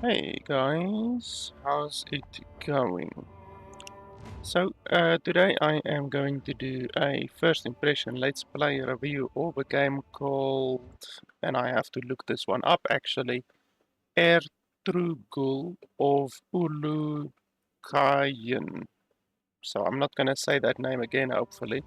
Hey guys, how's it going? Today I am going to do a first impression let's play review of a game called, and I have to look this one up actually, Ertugrul of Ulukayin. So I'm not gonna say that name again, hopefully.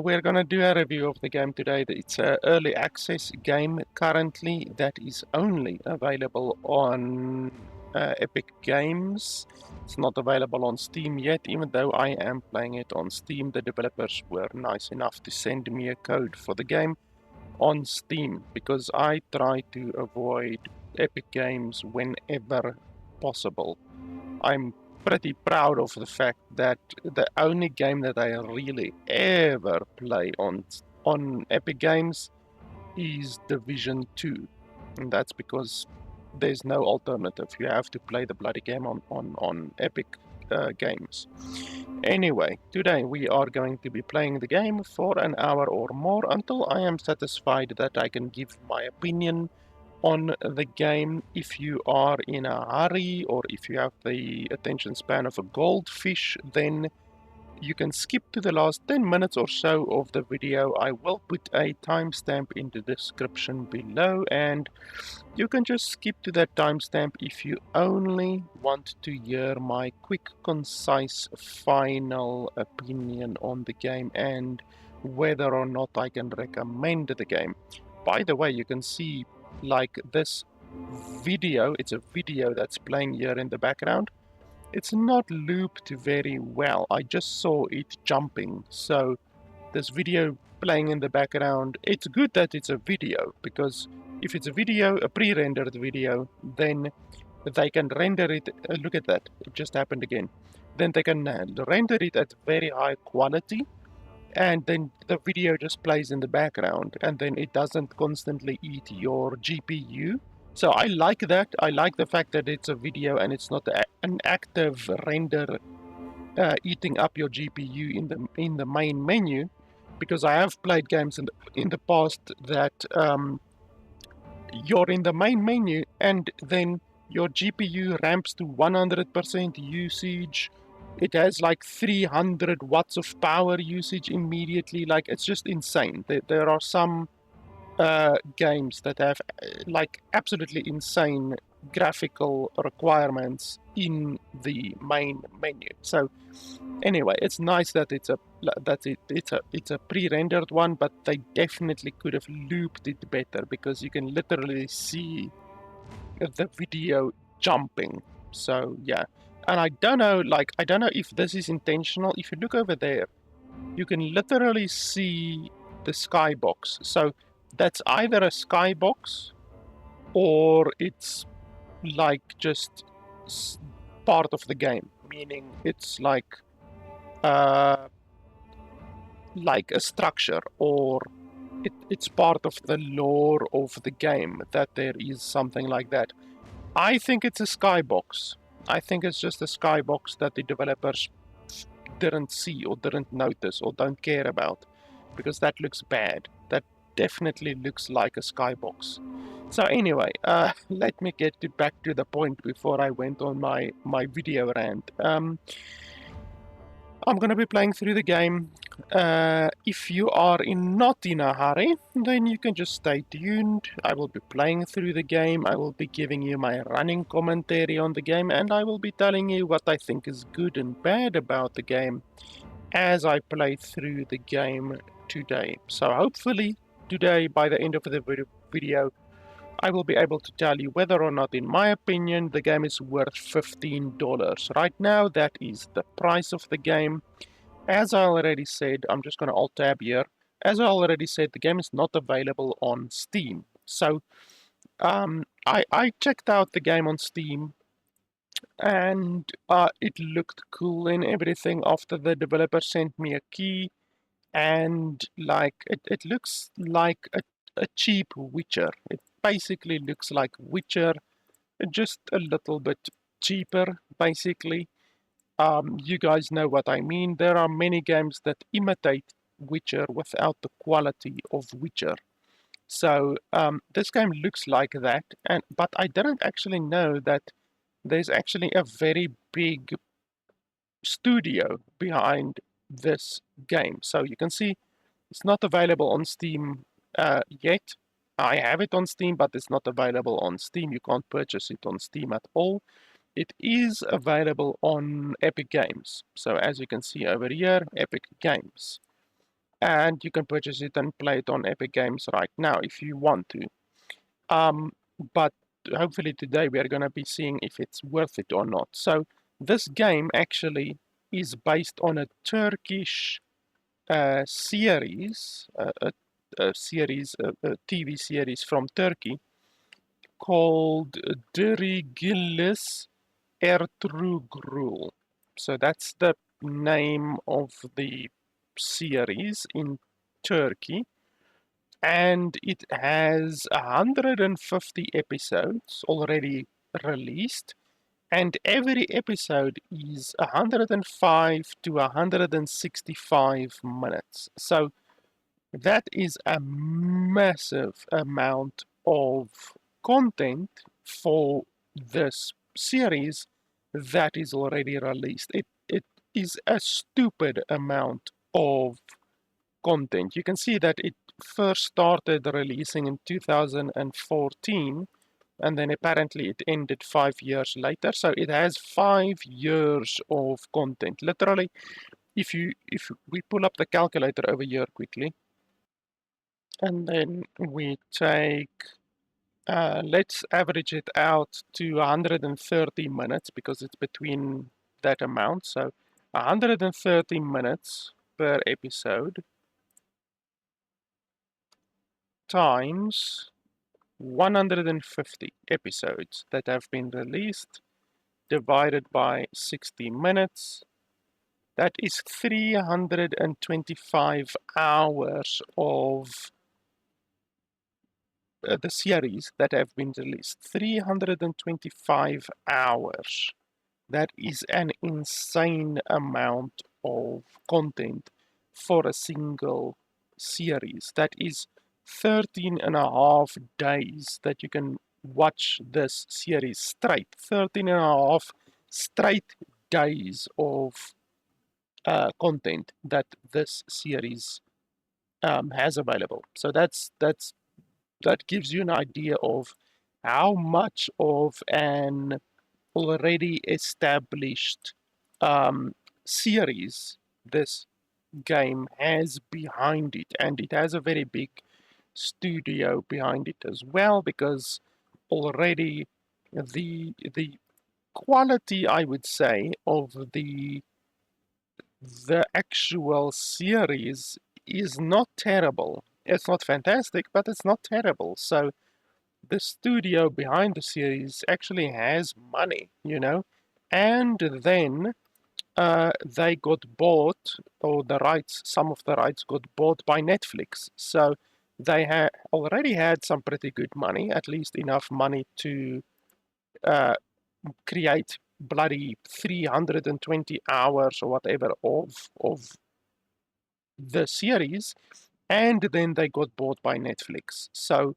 We're gonna do a review of the game today. It's an early access game currently that is only available on Epic Games. It's not available on Steam yet, even though I am playing it on Steam. The developers were nice enough to send me a code for the game on Steam because I try to avoid Epic Games whenever possible. I'm pretty proud of the fact that the only game that I really ever play on Epic Games is Division 2. And that's because there's no alternative. You have to play the bloody game on Epic Games. Anyway, today we are going to be playing the game for an hour or more until I am satisfied that I can give my opinion on the game. If you are in a hurry or if you have the attention span of a goldfish, then you can skip to the last 10 minutes or so of the video. I will put a timestamp in the description below, and you can just skip to that timestamp if you only want to hear my quick, concise, final opinion on the game and whether or not I can recommend the game. By the way, you can see like this video, it's a video that's playing here in the background. It's not looped very well. I just saw it jumping. So this video playing in the background, it's good that it's a video, because if it's a video, a pre-rendered video, then they can render it. Look at that, it just happened again. Then they can render it at very high quality, and then the video just plays in the background, and then it doesn't constantly eat your GPU. So I like that. I like the fact that it's a video and it's not an active render eating up your GPU in the main menu, because I have played games in the past that you're in the main menu and then your GPU ramps to 100% usage. It has like 300 watts of power usage immediately. Like, it's just insane. There are some games that have like absolutely insane graphical requirements in the main menu. So anyway, it's nice that it's a pre-rendered one, but they definitely could have looped it better, because you can literally see the video jumping. So yeah, and I don't know if this is intentional. If you look over there, you can literally see the skybox. So that's either a skybox or it's like just part of the game, meaning it's uh, like a structure, or it's part of the lore of the game that there is something like that. I think it's a skybox. I think it's just a skybox that the developers didn't see or didn't notice or don't care about, because that looks bad. That definitely looks like a skybox. So anyway, let me get back to the point before I went on my video rant. I'm gonna be playing through the game. If you are not in a hurry, then you can just stay tuned. I will be playing through the game. I will be giving you my running commentary on the game, and I will be telling you what I think is good and bad about the game as I play through the game today. So hopefully today, by the end of the video, I will be able to tell you whether or not, in my opinion, the game is worth $15. Right now, that is the price of the game. As I already said, I'm just going to alt-tab here. As I already said, the game is not available on Steam. So I checked out the game on Steam, and it looked cool and everything after the developer sent me a key. And like it looks like a cheap Witcher. It basically looks like Witcher, just a little bit cheaper, basically. You guys know what I mean. There are many games that imitate Witcher without the quality of Witcher. So this game looks like that, but I didn't actually know that there's actually a very big studio behind this game. So you can see it's not available on Steam yet. I have it on Steam, but it's not available on Steam. You can't purchase it on Steam at all. It is available on Epic Games. So as you can see over here, Epic Games. And you can purchase it and play it on Epic Games right now if you want to. But hopefully today we are going to be seeing if it's worth it or not. So this game actually is based on a Turkish series, a TV series from Turkey called Diriliş Ertugrul. So that's the name of the series in Turkey, and it has 150 episodes already released, and every episode is 105 to 165 minutes. So that is a massive amount of content for this series that is already released. It is a stupid amount of content. You can see that it first started releasing in 2014, and then apparently it ended 5 years later. So it has 5 years of content. Literally, if we pull up the calculator over here quickly, and then we take let's average it out to 130 minutes because it's between that amount. So 130 minutes per episode times 150 episodes that have been released divided by 60 minutes. That is 325 hours of the series that have been released. 325 hours. That is an insane amount of content for a single series. That is 13 and a half days that you can watch this series straight. 13 and a half straight days of content that this series has available. So that gives you an idea of how much of an already established series this game has behind it, and it has a very big studio behind it as well, because already the quality, I would say, of the actual series is not terrible. It's not fantastic, but it's not terrible. So the studio behind the series actually has money, and then they got bought, or some of the rights got bought by Netflix. So they already had some pretty good money, at least enough money to uh, create bloody 320 hours or whatever of the series, and then they got bought by Netflix. So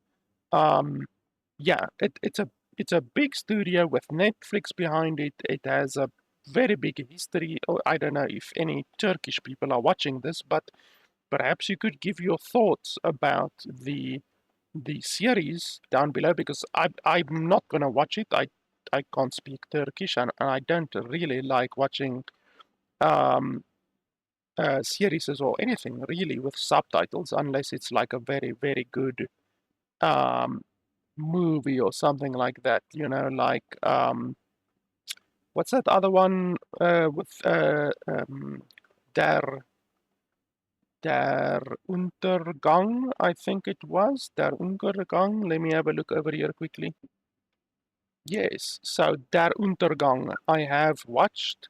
yeah, it's a big studio with Netflix behind it. It has a very big history. Oh, I don't know if any Turkish people are watching this, but perhaps you could give your thoughts about the series down below, because I'm not gonna watch it. I can't speak Turkish, and I don't really like watching um, series or anything really with subtitles unless it's like a very, very good um, movie or something like that. Like what's that other one with Der Der Untergang? I think it was Der Untergang. Let me have a look over here quickly. Yes, so Der Untergang I have watched.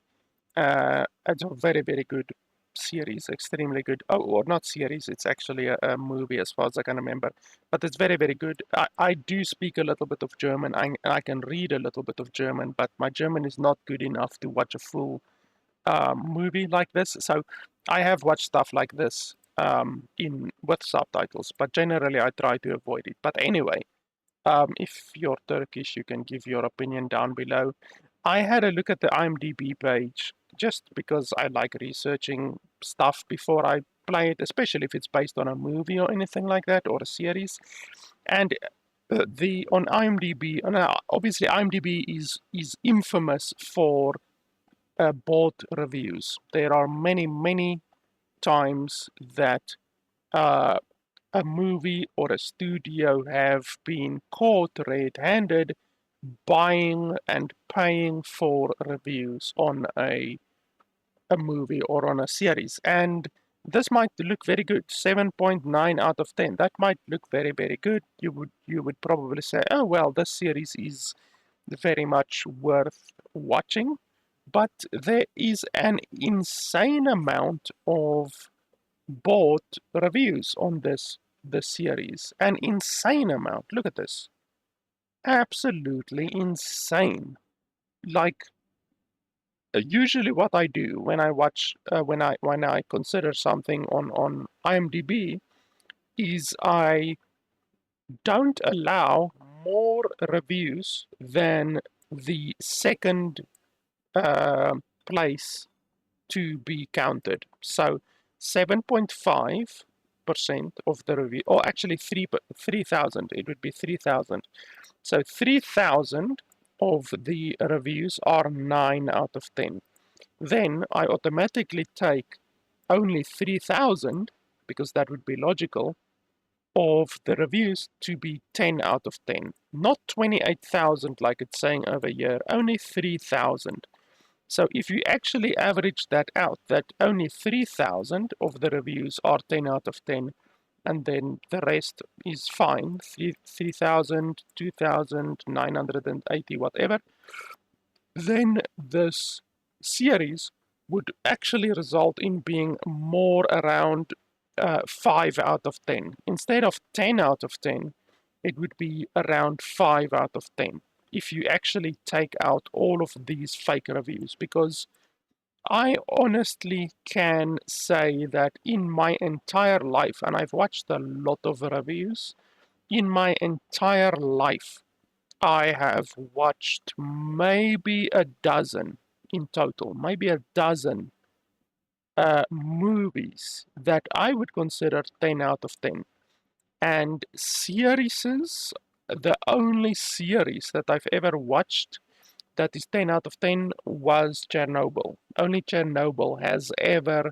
It's a very, very good series, extremely good. Oh, or not series, it's actually a movie as far as I can remember. But it's very, very good. I do speak a little bit of German. I can read a little bit of German, but my German is not good enough to watch a full movie like this. So I have watched stuff like this in with subtitles, but generally I try to avoid it. But anyway, if you're Turkish, you can give your opinion down below. I had a look at the IMDb page just because I like researching stuff before I play it, especially if it's based on a movie or anything like that, or a series. And the on IMDb, obviously IMDb is infamous for bought reviews. There are many times that uh, a movie or a studio have been caught red-handed buying and paying for reviews on a movie or on a series. And this might look very good, 7.9 out of 10. That might look very good. You would probably say, oh well, this series is very much worth watching. But there is an insane amount of bought reviews on this series. An insane amount. Look at this. Absolutely insane. Like usually what I do when I watch when I consider something on IMDb is I don't allow more reviews than the second uh, place to be counted. So 7.5% of the review, or actually 3,000, it would be 3,000. So 3,000 of the reviews are 9 out of 10. Then I automatically take only 3,000, because that would be logical, of the reviews to be 10 out of 10. Not 28,000 like it's saying over here, only 3,000. So if you actually average that out, that only 3,000 of the reviews are 10 out of 10, and then the rest is fine, 3,000, 2,980, whatever, then this series would actually result in being more around 5 out of 10. Instead of 10 out of 10, it would be around 5 out of 10 if you actually take out all of these fake reviews, because I honestly can say that in my entire life, and I've watched a lot of reviews, in my entire life, I have watched maybe a dozen in total, maybe a dozen movies that I would consider 10 out of 10. And series, the only series that I've ever watched that is 10 out of 10 was Chernobyl. Only Chernobyl has ever,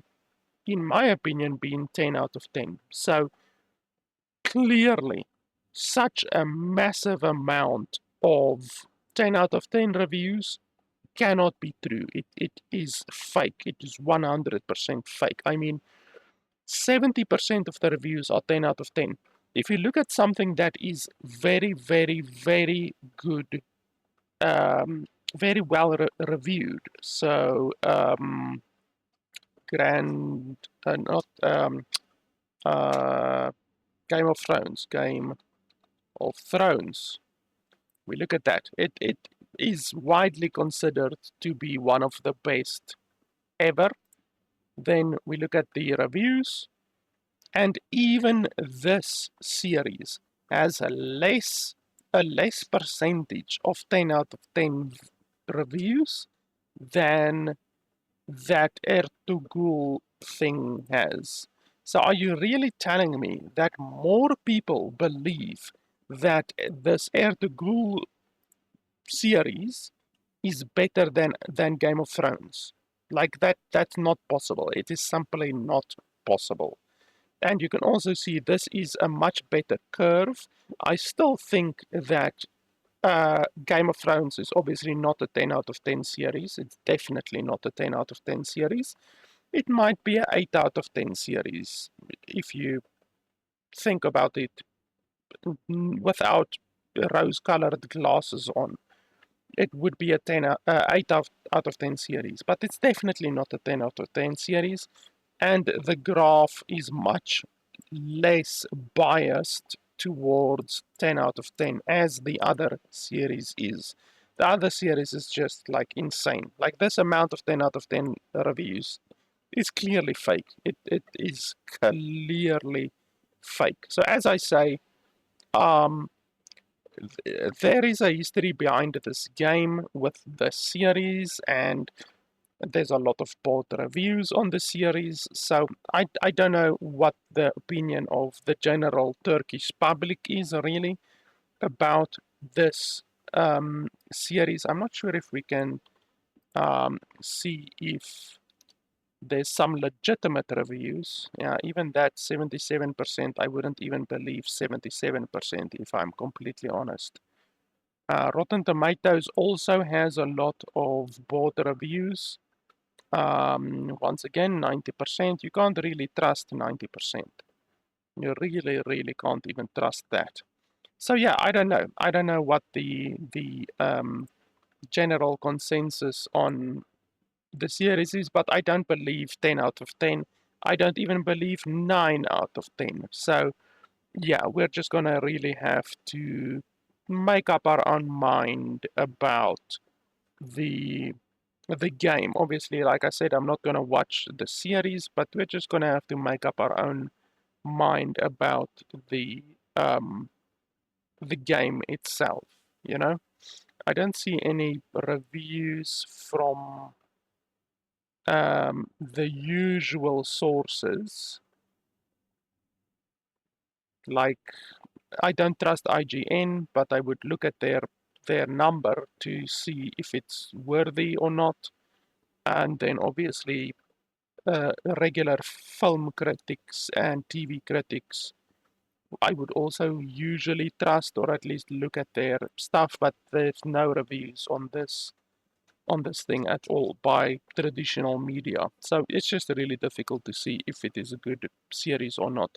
in my opinion, been 10 out of 10. So clearly, such a massive amount of 10 out of 10 reviews cannot be true. It is fake. It is 100% fake. I mean, 70% of the reviews are 10 out of 10. If you look at something that is very good, very well reviewed, so Grand, not uh, Game of Thrones, Game of Thrones. We look at that. It is widely considered to be one of the best ever. Then we look at the reviews, and even this series has a less percentage of 10 out of 10 reviews than that Ertugrul thing has. So are you really telling me that more people believe that this Ertugrul series is better than Game of Thrones? Like that's not possible. It is simply not possible. And you can also see this is a much better curve. I still think that Game of Thrones is obviously not a 10 out of 10 series. It's definitely not a 10 out of 10 series. It might be an 8 out of 10 series if you think about it without rose-colored glasses on. It would be a 8 out of 10 series, but it's definitely not a 10 out of 10 series, and the graph is much less biased towards 10 out of 10 as the other series is. The other series is just like insane. Like this amount of 10 out of 10 reviews is clearly fake. It is clearly fake. So as I say, um, there is a history behind this game with the series, and there's a lot of bought reviews on the series. So I don't know what the opinion of the general Turkish public is really about this series. I'm not sure if we can see if there's some legitimate reviews. Yeah, even that 77%, I wouldn't even believe 77% if I'm completely honest. Rotten Tomatoes also has a lot of bought reviews. Once again, 90%. You can't really trust 90%. You really, really can't even trust that. So yeah, I don't know. I don't know what the general consensus on the series is, but I don't believe 10 out of 10. I don't even believe 9 out of 10. So yeah, we're just gonna really have to make up our own mind about the the game. Obviously, like I said, I'm not gonna watch the series, but we're just gonna have to make up our own mind about um, the game itself. You know, I don't see any reviews from the usual sources. Like, I don't trust IGN, but I would look at their number to see if it's worthy or not. And then obviously regular film critics and TV critics, I would also usually trust or at least look at their stuff, but there's no reviews on this thing at all by traditional media. So it's just really difficult to see if it is a good series or not.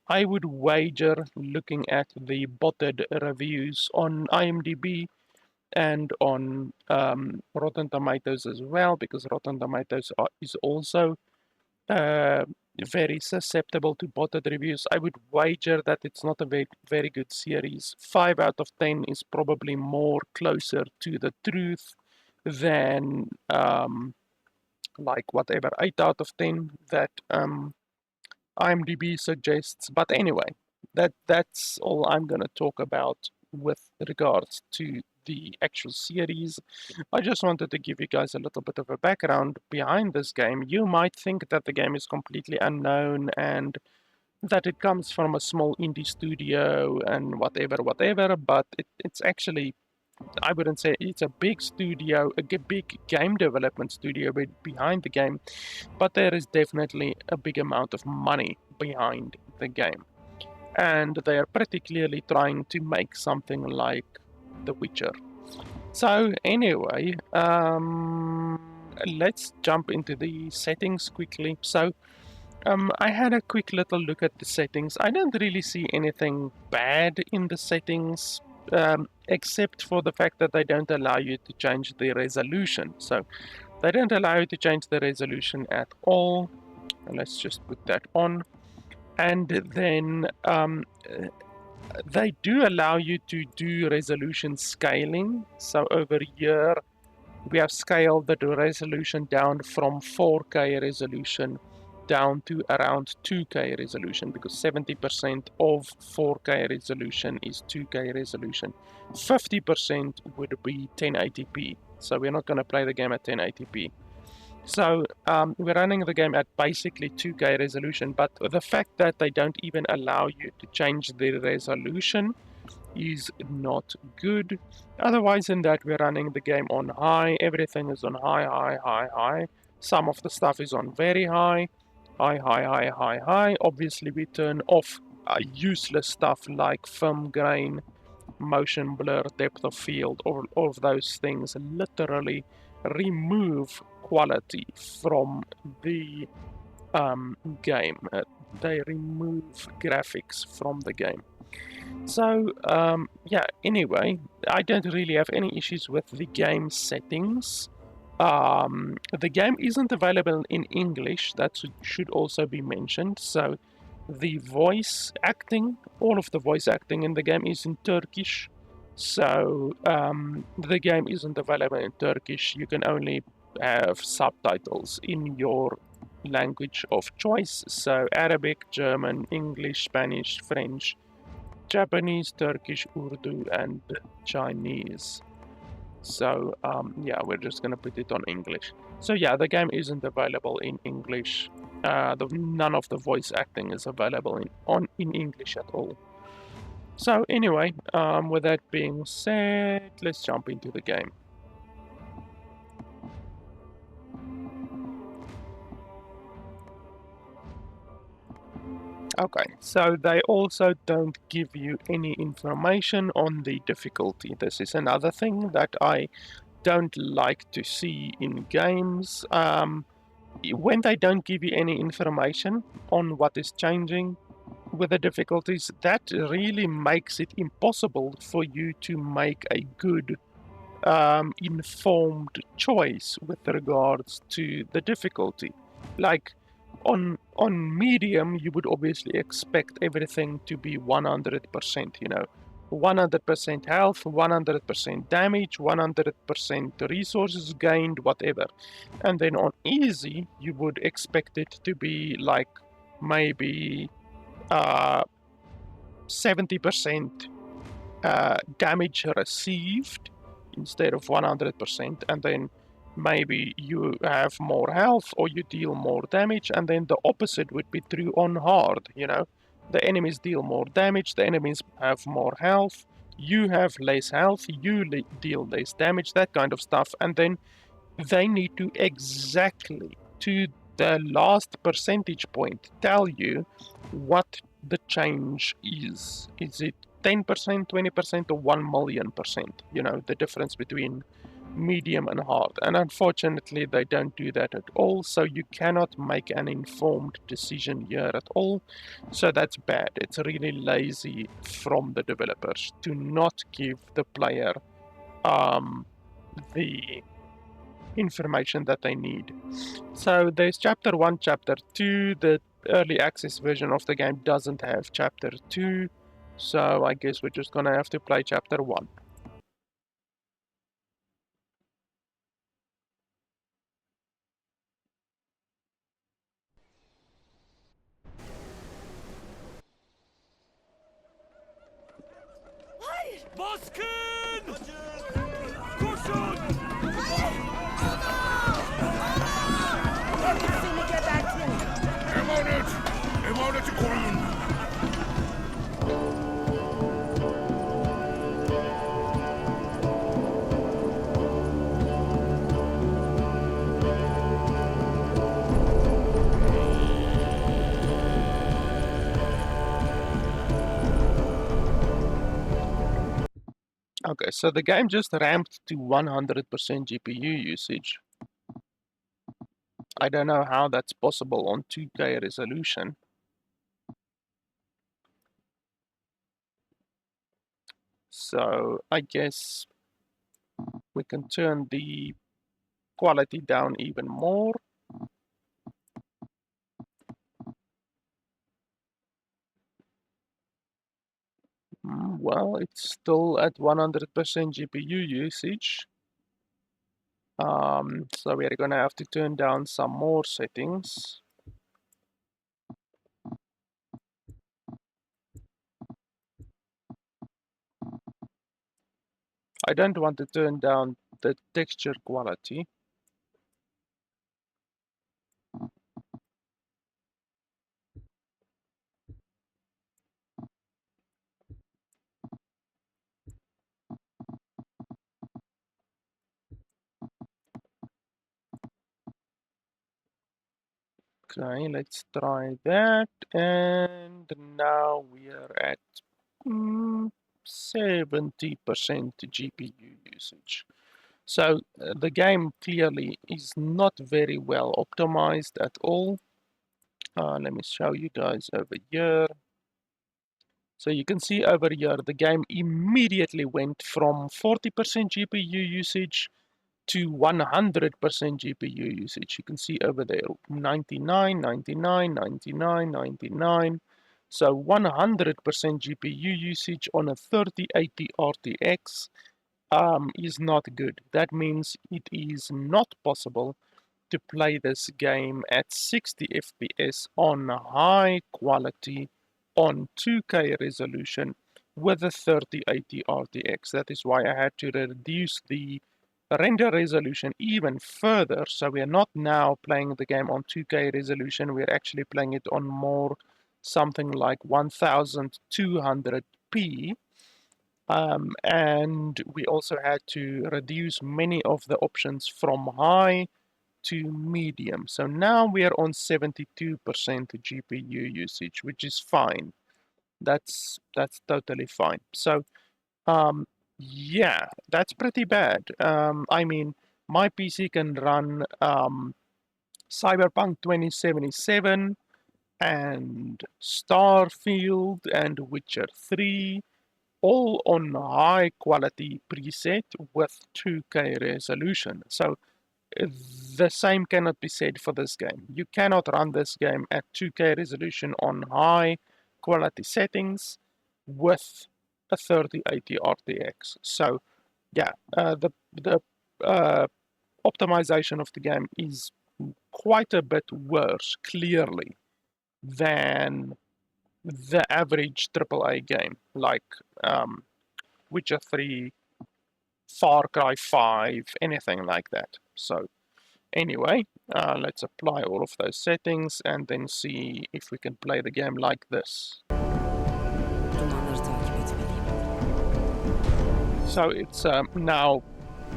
I would wager, looking at the botted reviews on IMDb and on Rotten Tomatoes as well, because Rotten Tomatoes is also uh, very susceptible to botted reviews. I would wager that it's not a very good series. 5 out of 10 is probably more closer to the truth than like whatever 8 out of 10 that IMDb suggests. But anyway, that's all I'm gonna talk about with regards to the actual series. I just wanted to give you guys a little bit of a background behind this game. You might think that the game is completely unknown and that it comes from a small indie studio and whatever, but it's actually, I wouldn't say it's a big studio, a big game development studio behind the game, but there is definitely a big amount of money behind the game. And they are pretty clearly trying to make something like The Witcher. So anyway, let's jump into the settings quickly. So I had a quick little look at the settings. I don't really see anything bad in the settings, except for the fact that they don't allow you to change the resolution. So they don't allow you to change the resolution at all. Let's just put that on. And then they do allow you to do resolution scaling. So over here, we have scaled the resolution down from 4K resolution down to around 2K resolution, because 70% of 4K resolution is 2K resolution. 50% would be 1080p. So we're not going to play the game at 1080p. So we're running the game at basically 2K resolution, but the fact that they don't even allow you to change the resolution is not good. Otherwise than that, we're running the game on high. Everything is on high. Some of the stuff is on very high. High. Obviously, we turn off useless stuff like film grain, motion blur, depth of field, all of those things literally remove quality from the game. They remove graphics from the game. So, yeah, anyway, I don't really have any issues with the game settings. The game isn't available in English, that should also be mentioned. So, the voice acting, all of the voice acting in the game is in Turkish. So, the game isn't available in Turkish. You can only have subtitles in your language of choice, so Arabic, German, English, Spanish, French, Japanese, Turkish, Urdu, and Chinese. So yeah, we're just gonna put it on English. So yeah, the game isn't available in English. None of the voice acting is available in English at all. So anyway, with that being said, let's jump into the game. Okay, so they also don't give you any information on the difficulty. This is another thing that I don't like to see in games. When they don't give you any information on what is changing with the difficulties, that really makes it impossible for you to make a good informed choice with regards to the difficulty. Like on medium, you would obviously expect everything to be 100%, 100% health, 100% damage, 100% resources gained, whatever. And then on easy, you would expect it to be like maybe 70% damage received instead of 100%, and then maybe you have more health or you deal more damage, and then the opposite would be true on hard. The enemies deal more damage, the enemies have more health, you have less health, you deal less damage, that kind of stuff. And then they need to exactly to the last percentage point tell you what the change is. Is it 10%, 20%, or 1 million percent? The difference between medium and hard. And unfortunately, they don't do that at all. So you cannot make an informed decision here at all. So that's bad. It's really lazy from the developers to not give the player the information that they need. So there's chapter 1, chapter 2. The early access version of the game doesn't have chapter 2, so I guess we're just gonna have to play chapter 1. Baskın! Koşun! Seni gebertirim. Emanet! Emaneti koruyun! Okay, so the game just ramped to 100% GPU usage. I don't know how that's possible on 2K resolution. So I guess we can turn the quality down even more. Well, it's still at 100% GPU usage. So we're gonna have to turn down some more settings. I don't want to turn down the texture quality. Okay, let's try that. And now we are at 70% GPU usage. So the game clearly is not very well optimized at all. Let me show you guys over here. So you can see over here, the game immediately went from 40% GPU usage to 100% GPU usage. You can see over there, 99, 99, 99, 99. So 100% GPU usage on a 3080 RTX is not good. That means it is not possible to play this game at 60 FPS on high quality on 2K resolution with a 3080 RTX. That is why I had to reduce the render resolution even further. So we are not now playing the game on 2K resolution. We're actually playing it on more something like 1200p. And we also had to reduce many of the options from high to medium. So now we are on 72% GPU usage, which is fine. That's totally fine. So yeah, that's pretty bad. I mean, my PC can run Cyberpunk 2077 and Starfield and Witcher 3 all on high quality preset with 2K resolution. So the same cannot be said for this game. You cannot run this game at 2K resolution on high quality settings with a 3080 RTX. So yeah, the optimization of the game is quite a bit worse, clearly, than the average AAA game like Witcher 3, Far Cry 5, anything like that. So anyway, let's apply all of those settings and then see if we can play the game like this. So it's now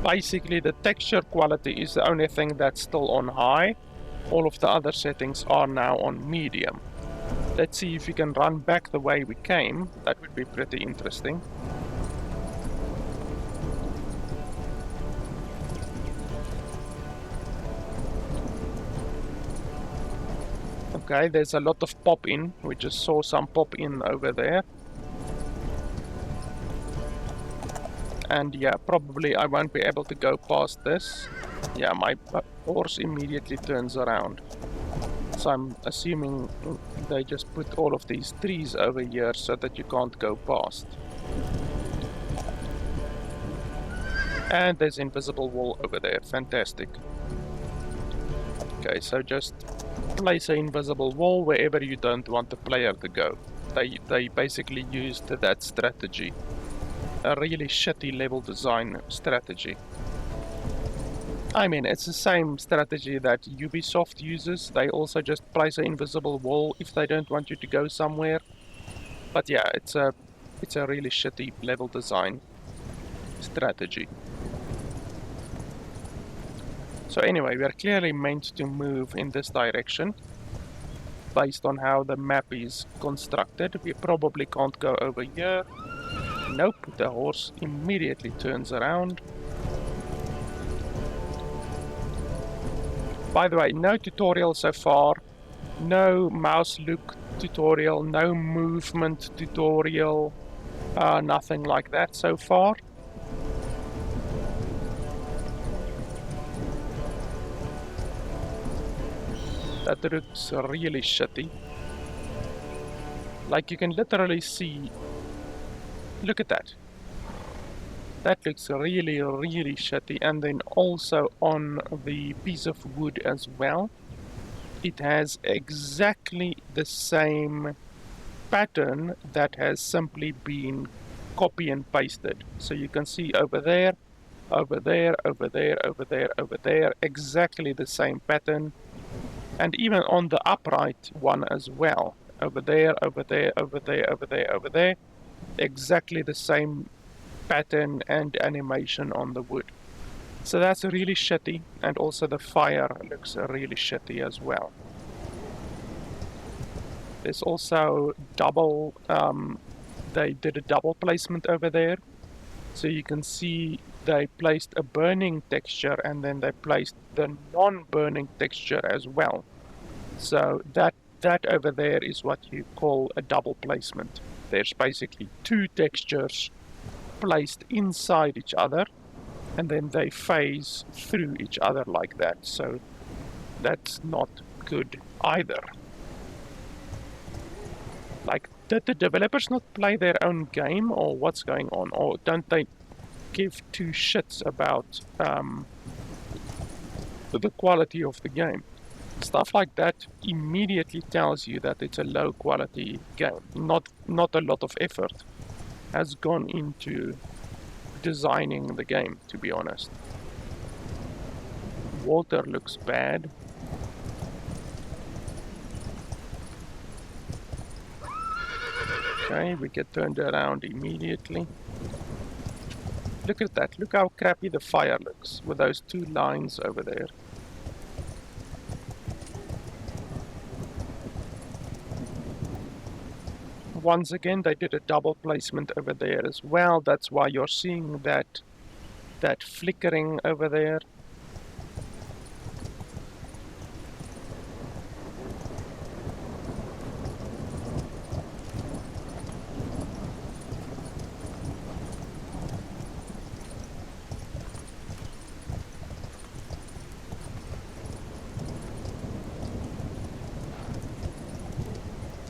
basically the texture quality is the only thing that's still on high. All of the other settings are now on medium. Let's see if we can run back the way we came. That would be pretty interesting. Okay, there's a lot of pop-in. We just saw some pop-in over there. And yeah, probably I won't be able to go past this. Yeah, my horse immediately turns around. So I'm assuming they just put all of these trees over here so that you can't go past. And there's invisible wall over there. Fantastic. Okay, so just place an invisible wall wherever you don't want the player to go. They basically used that strategy. A really shitty level design strategy. I mean, it's the same strategy that Ubisoft uses. They also just place an invisible wall if they don't want you to go somewhere. But yeah, it's a really shitty level design strategy. So anyway, we are clearly meant to move in this direction based on how the map is constructed. We probably can't go over here. Nope, the horse immediately turns around. By the way, no tutorial so far, no mouse look tutorial, no movement tutorial, nothing like that so far. That looks really shitty. Like you can literally see, look at that. That looks really, really shitty. And then also on the piece of wood as well, it has exactly the same pattern that has simply been copy and pasted. So you can see over there, over there, over there, over there, over there, exactly the same pattern. And even on the upright one as well. Over there, over there, over there, over there, over there. Exactly the same pattern and animation on the wood. So that's really shitty, and also the fire looks really shitty as well. There's also double, they did a double placement over there. So you can see they placed a burning texture and then they placed the non-burning texture as well. So that over there is what you call a double placement. There's basically two textures placed inside each other, and then they phase through each other like that. So that's not good either. Like, did the developers not play their own game, or what's going on? Or don't they give two shits about the quality of the game. Stuff like that immediately tells you that it's a low quality game. Not a lot of effort has gone into designing the game, to be honest. Water looks bad. Okay, we get turned around immediately. Look at that. Look how crappy the fire looks with those two lines over there. Once again, they did a double placement over there as well. That's why you're seeing that flickering over there.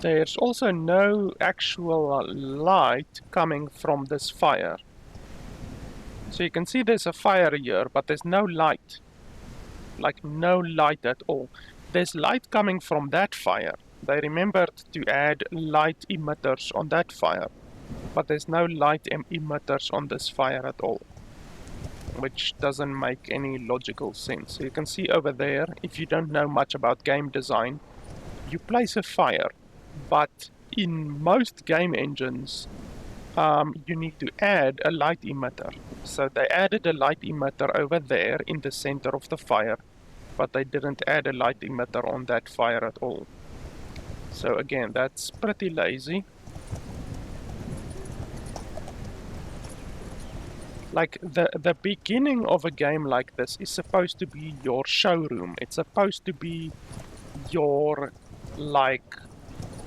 There's also no actual light coming from this fire. So you can see there's a fire here, but there's no light. Like no light at all. There's light coming from that fire. They remembered to add light emitters on that fire, but there's no light emitters on this fire at all, which doesn't make any logical sense. So you can see over there, if you don't know much about game design, you place a fire, but in most game engines, you need to add a light emitter. So they added a light emitter over there in the center of the fire, but they didn't add a light emitter on that fire at all. So again, that's pretty lazy. Like the beginning of a game like this is supposed to be your showroom. It's supposed to be your like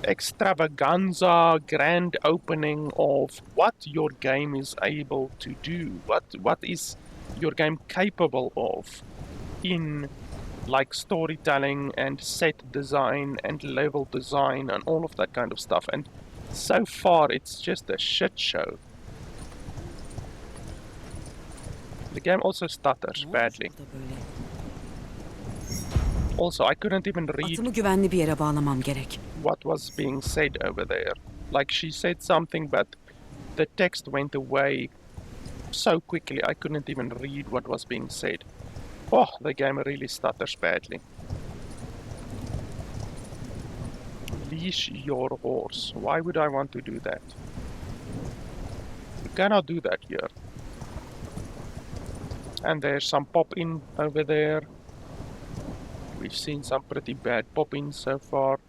extravaganza, grand opening of what your game is able to do, what is your game capable of in like storytelling and set design and level design and all of that kind of stuff. And so far it's just a shit show. The game also stutters badly. Also, I couldn't even read Atımı güvenli bir yere bağlamam gerek. what was being said over there. Like she said something, but the text went away so quickly I couldn't even read what was being said. Oh, the game really stutters badly. Leash your horse. Why would I want to do that? You cannot do that here. And there's some pop-in over there. We've seen some pretty bad pop-ins so far.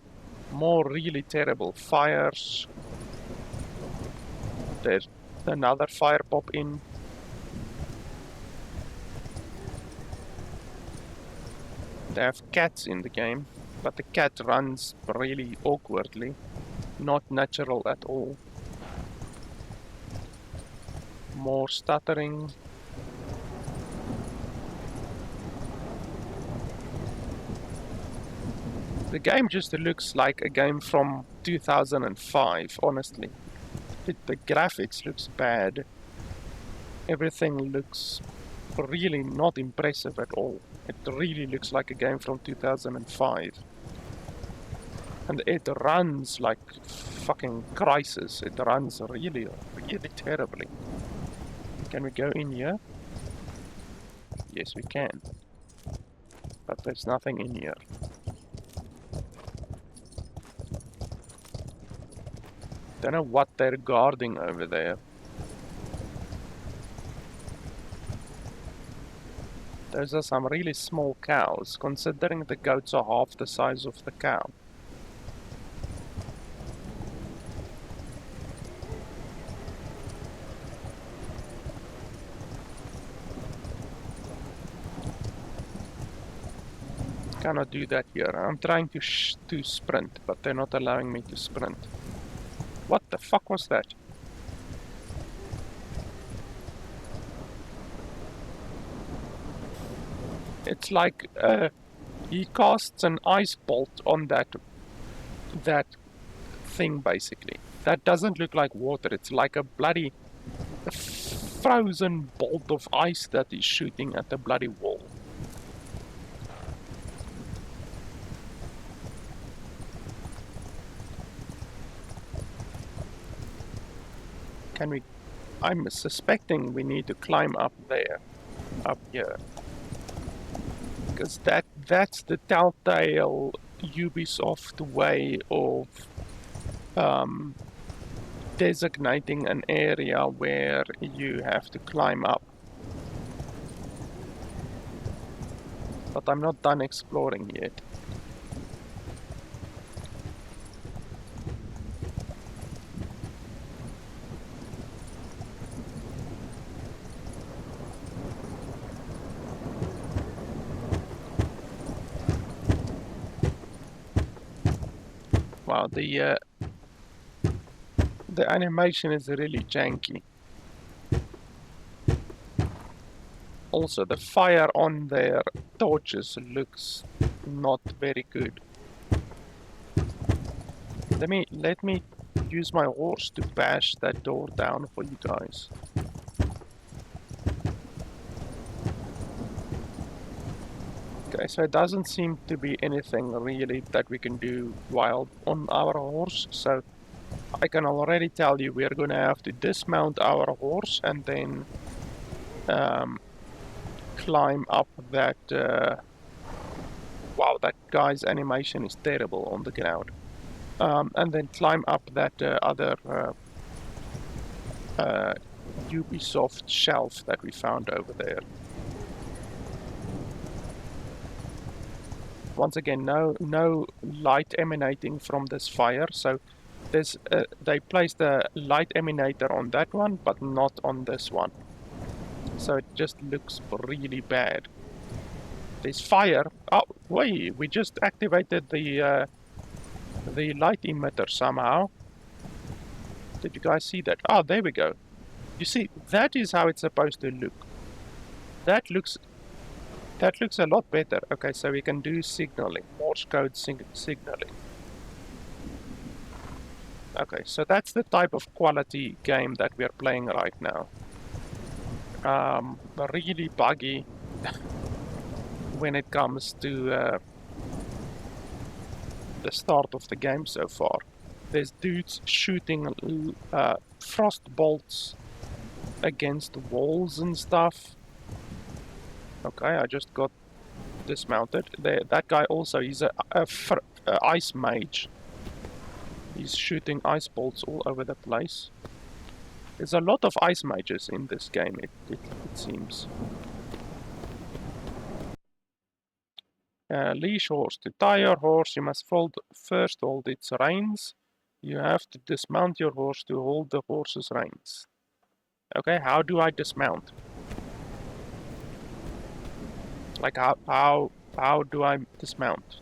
More really terrible fires. There's another fire pop-in. They have cats in the game, but the cat runs really awkwardly. Not natural at all. More stuttering. The game just looks like a game from 2005, honestly. The graphics looks bad. Everything looks really not impressive at all. It really looks like a game from 2005. And it runs like fucking Crisis. It runs really, really terribly. Can we go in here? Yes, we can. But there's nothing in here. Don't know what they're guarding over there. Those are some really small cows, considering the goats are half the size of the cow. Cannot do that here. I'm trying to sprint, but they're not allowing me to sprint. What the fuck was that? It's like he casts an ice bolt on that thing basically. That doesn't look like water. It's like a bloody frozen bolt of ice that is shooting at the bloody wall. can we... I'm suspecting we need to climb up there. Up here. Because that's the telltale Ubisoft way of designating an area where you have to climb up. But I'm not done exploring yet. Wow, the animation is really janky. Also, the fire on their torches looks not very good. Let me use my horse to bash that door down for you guys. Okay, so it doesn't seem to be anything really that we can do while on our horse, so I can already tell you we're gonna have to dismount our horse and then climb up that... wow, that guy's animation is terrible on the ground. And then climb up that other Ubisoft shelf that we found over there. Once again, no light emanating from this fire, so there's they placed a light emanator on that one, but not on this one. So it just looks really bad. There's fire. Oh, wait, we just activated the light emitter somehow. Did you guys see that? Oh, there we go. You see, that is how it's supposed to look. That looks a lot better. Okay, so we can do signaling, Morse code signaling. Okay, so that's the type of quality game that we are playing right now. Really buggy when it comes to the start of the game so far. There's dudes shooting frost bolts against walls and stuff. Okay, I just got dismounted. That guy also is a ice mage. He's shooting ice bolts all over the place. There's a lot of ice mages in this game, it seems. Leash horse. To tie your horse, you must first hold its reins. You have to dismount your horse to hold the horse's reins. Okay, how do I dismount? Like, how do I dismount?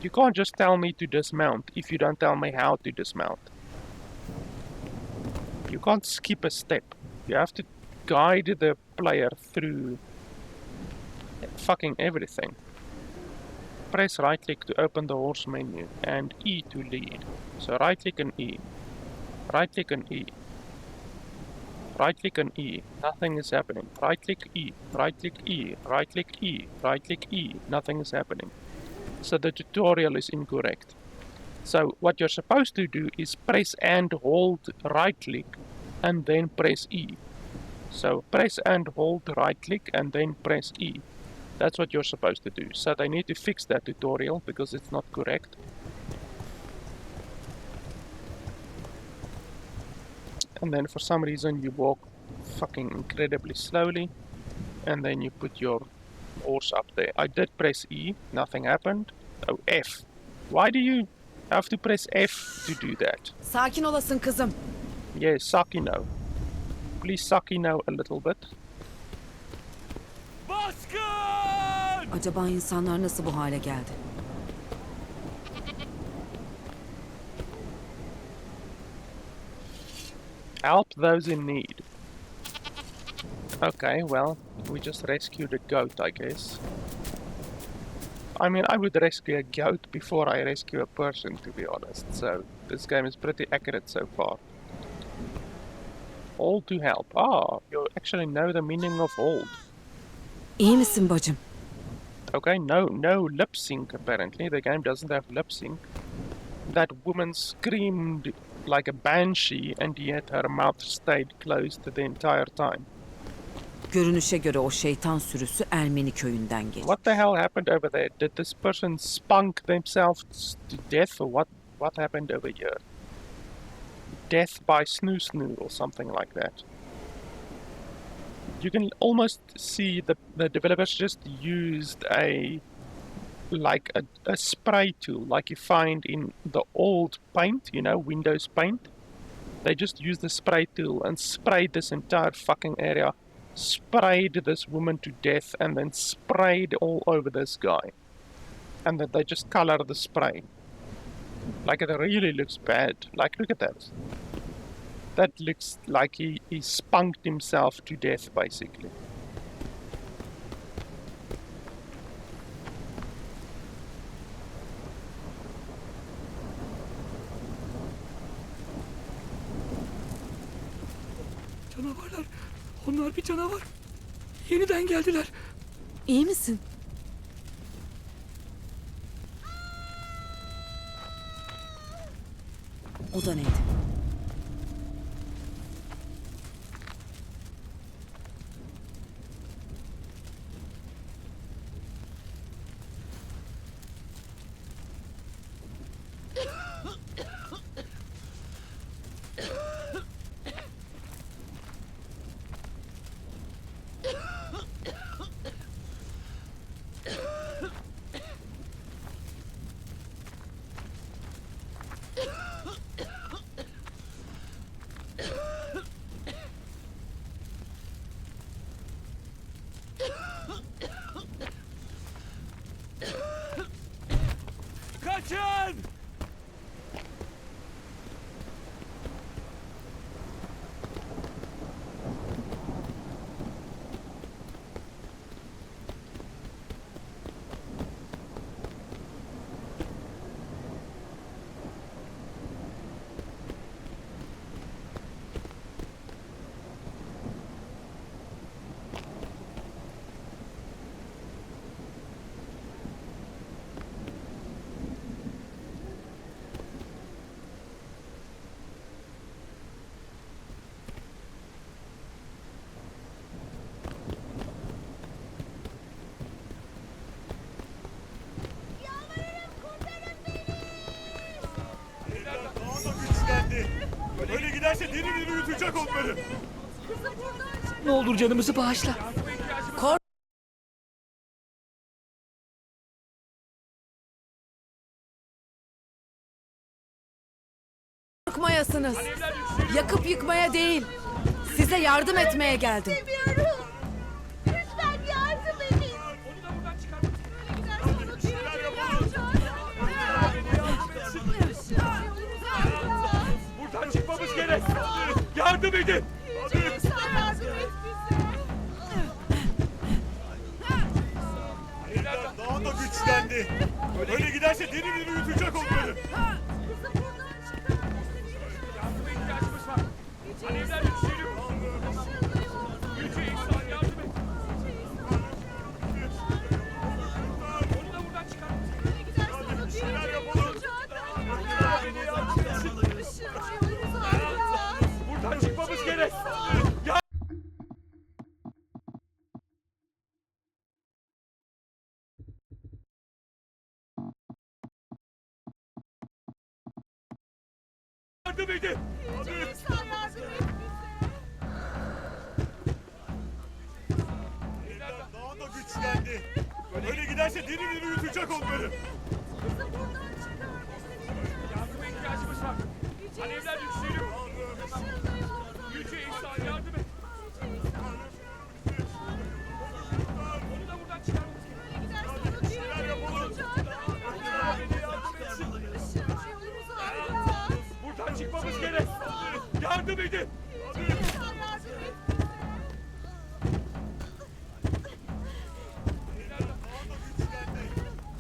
You can't just tell me to dismount if you don't tell me how to dismount. You can't skip a step. You have to guide the player through fucking everything. Press right click to open the horse menu and E to lead. So right click and E. Right click and E. Right click and E. Nothing is happening. Right click E. Right click E. Right click E. Right click E. Nothing is happening. So the tutorial is incorrect. So what you're supposed to do is press and hold right click and then press E. So press and hold right click and then press E. That's what you're supposed to do. So they need to fix that tutorial because it's not correct. And then for some reason you walk fucking incredibly slowly and then you put your horse up there. I did press E, nothing happened. Oh, F. Why do you have to press F to do that? Sakin olasın kızım. Yeah, Sakino. Please Sakino a little bit. Baskın! Acaba insanlar nasıl bu hale geldi? Help those in need. Okay, well, we just rescued a goat, I guess. I mean, I would rescue a goat before I rescue a person, to be honest, so this game is pretty accurate so far. All to help. Ah, you actually know the meaning of hold. İyi misin bacım? Okay, no lip sync apparently. The game doesn't have lip sync. That woman screamed like a banshee, and yet her mouth stayed closed the entire time. Görünüşe göre o şeytan sürüsü Ermeni köyünden geçmiş. What the hell happened over there? Did this person spunk themselves to death, or what happened over here? Death by snoo snoo or something like that. You can almost see the developers just used a spray tool like you find in the old paint, you know, Windows paint. They just used the spray tool and sprayed this entire fucking area, sprayed this woman to death, and then sprayed all over this guy. And then they just color the spray. Like, it really looks bad. Like, look at that. That looks like he spunked himself to death, basically. Canavarlar. Onlar bir canavar. Yeniden geldiler. İyi misin? O da neydi? Kaçın! Böyle giderse diri diri yutacak onları. Ne olur canımızı bağışla. Korkmayasınız. Yakıp yıkmaya değil. Size yardım etmeye geldim. İstemiyorum. Lütfen yardım edin. Buradan çıkmamız gerek. Yardım edin. Lütfen yardım et bize. Daha da güçlendi. Böyle giderse diri diri yutacak onları. Yardıma ihtiyacımız var. Alevler yükseliyor. Yüce İsa yardım et. Onu da buradan çıkar. Bir şeyler yapalım. Buradan çıkmamız gerek. Yardım edin. Lütfen yardım et bize. Daha da güçlendi. Böyle giderse diri diri yutacak onları. Yardıma ihtiyacımız var. Alevler yükseliyor. Yüce İsa yardım et. Onu da buradan çıkarmamız gerek. Bir şeyler yapalım. Buradan çıkmamız gerek. Yardım edin.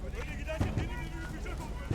Böyle giderse diri diri yutacak onları.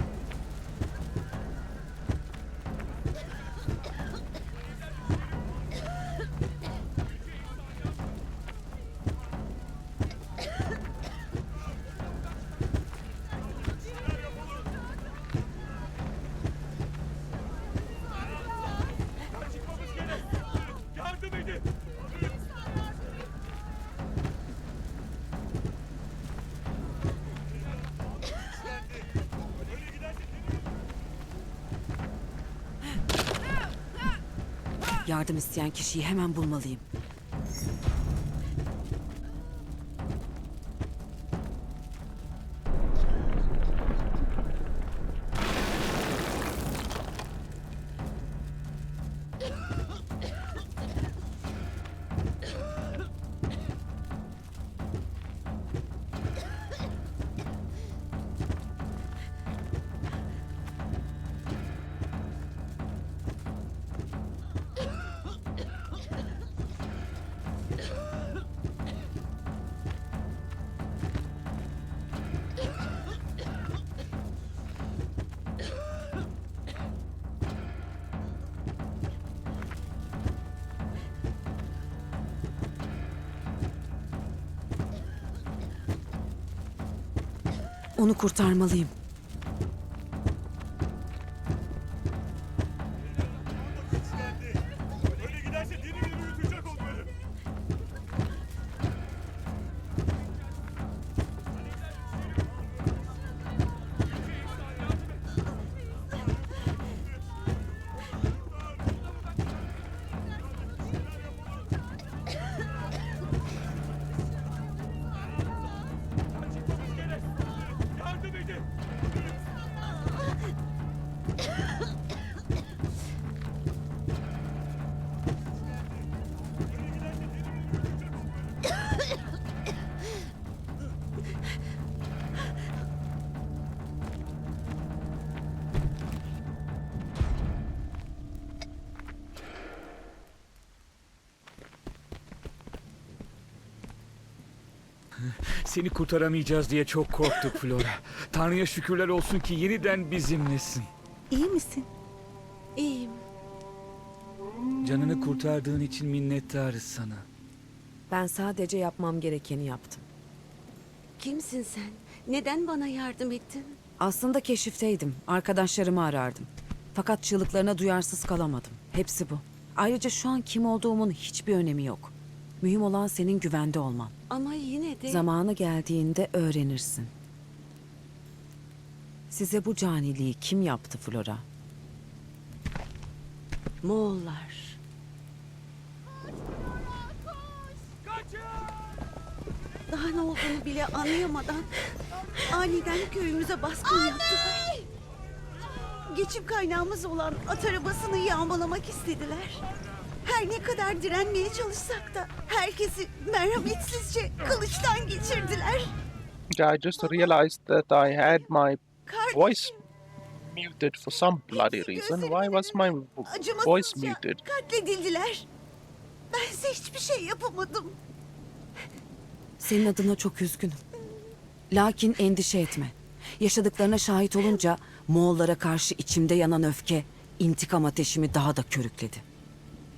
Yardım isteyen kişiyi hemen bulmalıyım. Onu kurtarmalıyım. Öyle giderse diri diri yutacak onları. Yardım edin. Seni kurtaramayacağız diye çok korktuk Flora. Tanrı'ya şükürler olsun ki yeniden bizimlesin. İyi misin? İyiyim. Canını kurtardığın için minnettarız sana. Ben sadece yapmam gerekeni yaptım. Kimsin sen? Neden bana yardım ettin? Aslında keşifteydim. Arkadaşlarımı arardım. Fakat çığlıklarına duyarsız kalamadım. Hepsi bu. Ayrıca şu an kim olduğumun hiçbir önemi yok. Mühim olan senin güvende olman. Ama yine de... Zamanı geldiğinde öğrenirsin. Size bu caniliği kim yaptı Flora? Moğollar. Daha ne olduğunu bile anlayamadan aniden köyümüze baskın yaptılar. Geçim kaynağımız olan at arabasını yağmalamak istediler. Her ne kadar direnmeye çalışsak da herkesi merhametsizce kılıçtan geçirdiler. Yeah, I just realized that I had my voice Kardeşim, muted for some bloody reason. Why was my voice acımasızca muted? katledildiler. Bense hiçbir şey yapamadım. Senin adına çok üzgünüm. Lakin endişe etme. Yaşadıklarına şahit olunca Moğollara karşı içimde yanan öfke, intikam ateşimi daha da körükledi.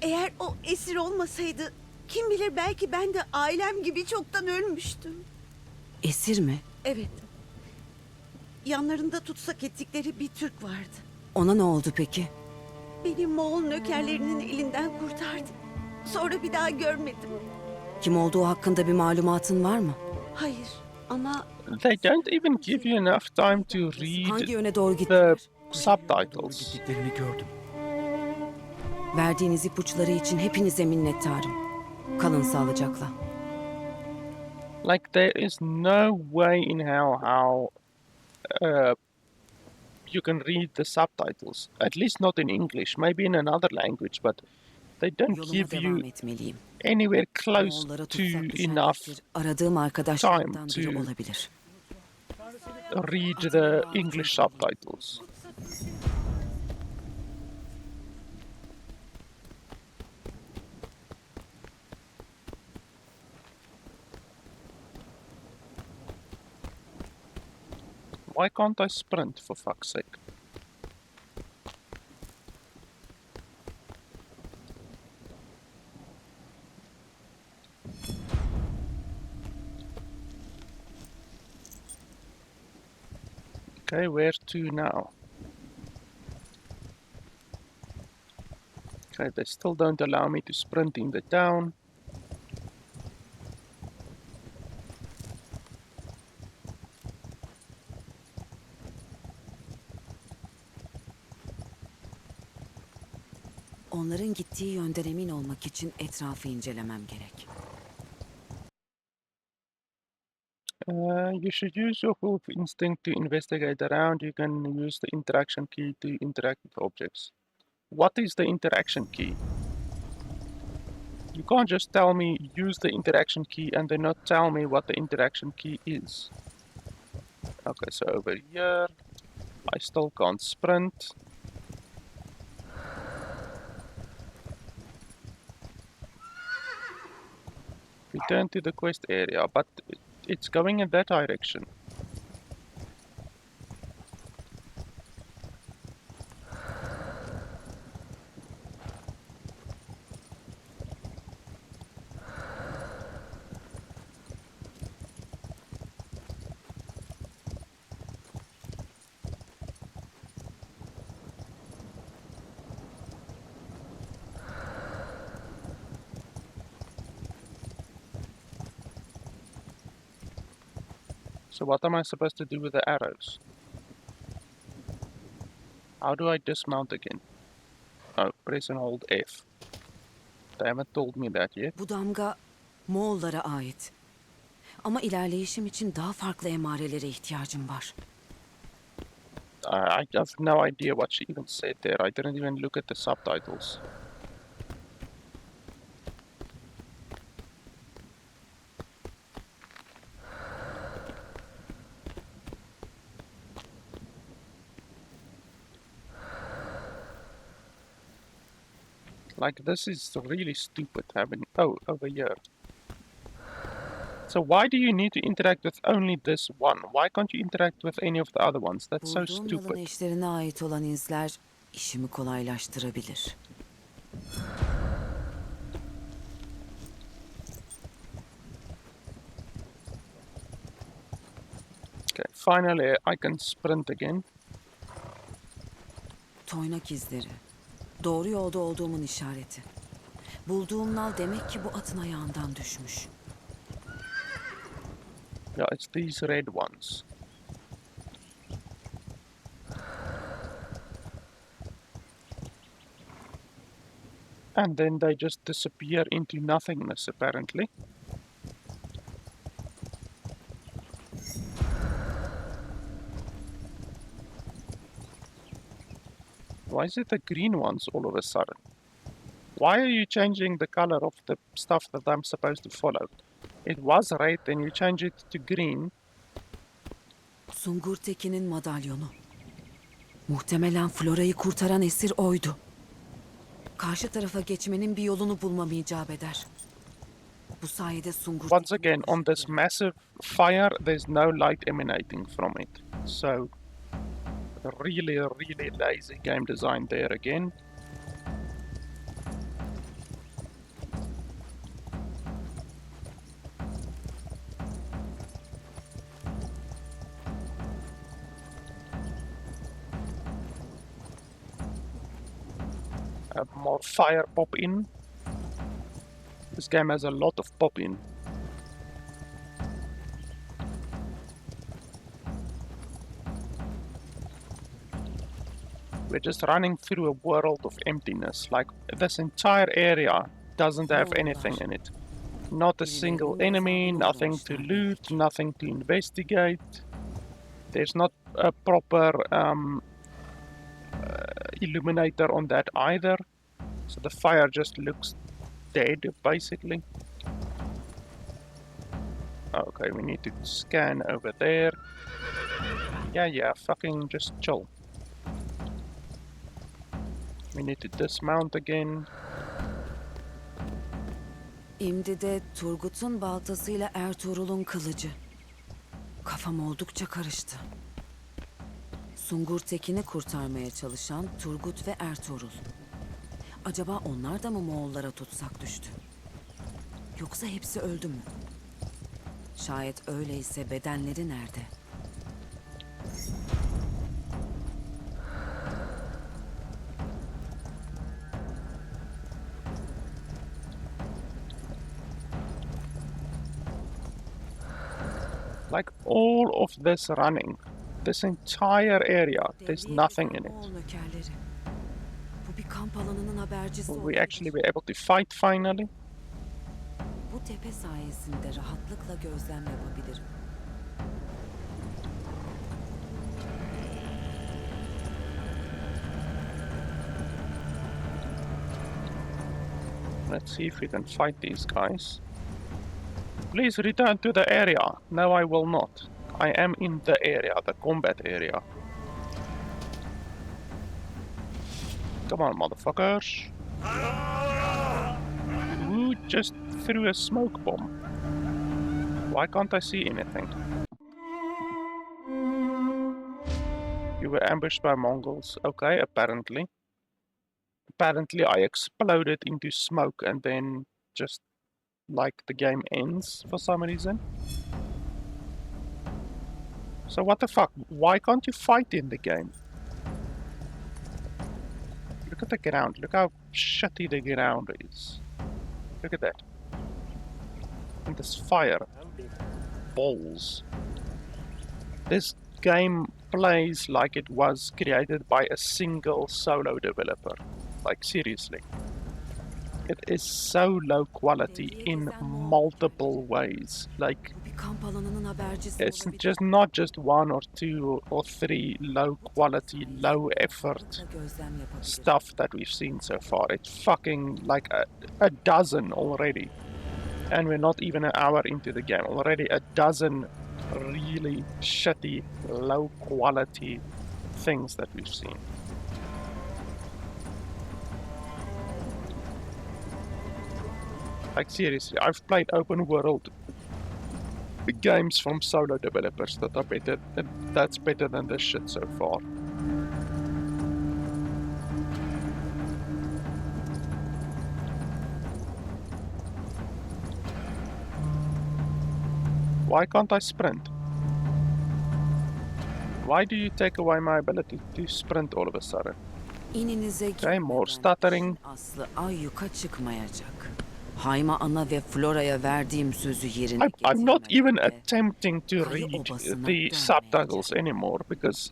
Eğer o esir olmasaydı kim bilir belki ben de ailem gibi çoktan ölmüştüm. Esir mi? Evet. Yanlarında tutsak ettikleri bir Türk vardı. Ona ne oldu peki? Beni Moğol nökerlerinin elinden kurtardı. Sonra bir daha görmedim. Kim olduğu hakkında bir malumatın var mı? Hayır ama They don't even give you enough time to read Hangi yöne doğru the gittiler? Doğru subtitles. gittiklerini gördüm. Verdiğiniz ipuçları için hepinize minnettarım. Kalın sağlıcakla. Like there is no way in how you can read the subtitles. At least not in English. Maybe in another language, but they don't Yoluma give devam you etmeliyim. anywhere close Moğollara to tutsak düşen enough esir aradığım arkadaşlarımdan time biri to- olabilir. read the English subtitles. Why can't I sprint, for fuck's sake? Okay, where to now? Okay, they still don't allow me to sprint in the town. Onların gittiği yönden emin olmak için etrafı incelemem gerek. You should use your wolf instinct to investigate around. You can use the interaction key to interact with objects. What is the interaction key? You can't just tell me use the interaction key and then not tell me what the interaction key is. Okay, so over here, I still can't sprint. Return to the quest area, but it's going in that direction. So what am I supposed to do with the arrows? How do I dismount again? Oh, press and hold F. They haven't told me that yet. Bu damga Moğollara ait. Ama ilerleyişim için daha farklı emarelere ihtiyacım var. I have no idea what she even said there. I didn't even look at the subtitles. Like, this is really stupid having... Oh, over here. So why do you need to interact with only this one? Why can't you interact with any of the other ones? That's so Bulduğum yolun stupid. eşlerine ait olan izler işimi kolaylaştırabilir. Okay, finally I can sprint again. Toynak izleri. Doğru yolda olduğumun işareti. Bulduğum nal demek ki bu atın ayağından düşmüş. Yeah, it's these red ones. And then they just disappear into nothingness, apparently. Why is it the green ones all of a sudden? Why are you changing the color of the stuff that I'm supposed to follow? It was red, then you change it to green. Sungur Tekin'in madalyonu. Muhtemelen Flora'yı kurtaran esir oydu. Karşı tarafa geçmenin bir yolunu bulmam icap eder. Bu sayede Sungur Once again, on this massive fire, there's no light emanating from it. So, really, really lazy game design there again. More fire pop in. This game has a lot of pop in. We're just running through a world of emptiness. Like, this entire area doesn't have anything in it. Not a single enemy, nothing to loot, nothing to investigate. There's not a proper illuminator on that either. So the fire just looks dead, basically. Okay, we need to scan over there. Yeah, fucking just chill. We need to dismount again. İmdi'de Turgut'un baltasıyla Ertuğrul'un kılıcı. Kafam oldukça karıştı. Sungur Tekin'i kurtarmaya çalışan Turgut ve Ertuğrul. Acaba onlar da mı Moğollara tutsak düştü? Yoksa hepsi öldü mü? Şayet öyleyse bedenleri nerede? Like, all of this running, this entire area, there's nothing in it. Moğol nökerleri. Bu bir kamp kamp alanının habercisi Will we olabilir. actually be able to fight finally? Bu tepe sayesinde rahatlıkla gözlem yapabilirim. Let's see if we can fight these guys. Please return to the area. No, I will not. I am in the area, the combat area. Come on, motherfuckers. Who just threw a smoke bomb? Why can't I see anything? You were ambushed by Mongols. Okay, apparently. Apparently I exploded into smoke and then just like the game ends for some reason. So what the fuck? Why can't you fight in the game? Look at the ground. Look how shitty the ground is. Look at that. And this fire. Balls. This game plays like it was created by a single solo developer. Like seriously. It is so low quality in multiple ways. Like Bir kamp alanının habercisi it's olabilir. just not just one or two or three low quality, low effort Rahatlıkla gözlem yapabilirim. stuff that we've seen so far. It's fucking like a dozen already. And we're not even an hour into the game. Already a dozen really shitty, low quality things that we've seen. Like seriously, I've played open world games from solo developers that are better than, that's better than this shit so far. Why can't I sprint? Why do you take away my ability to sprint all of a sudden? İninize Okay, more girmeden stuttering. işin aslı ayyuka çıkmayacak. Hayma ana ve Flora'ya verdiğim sözü yerine I'm not even getirmeden de attempting to Kayı read obasına the subtitles dönmeyeceğim. anymore because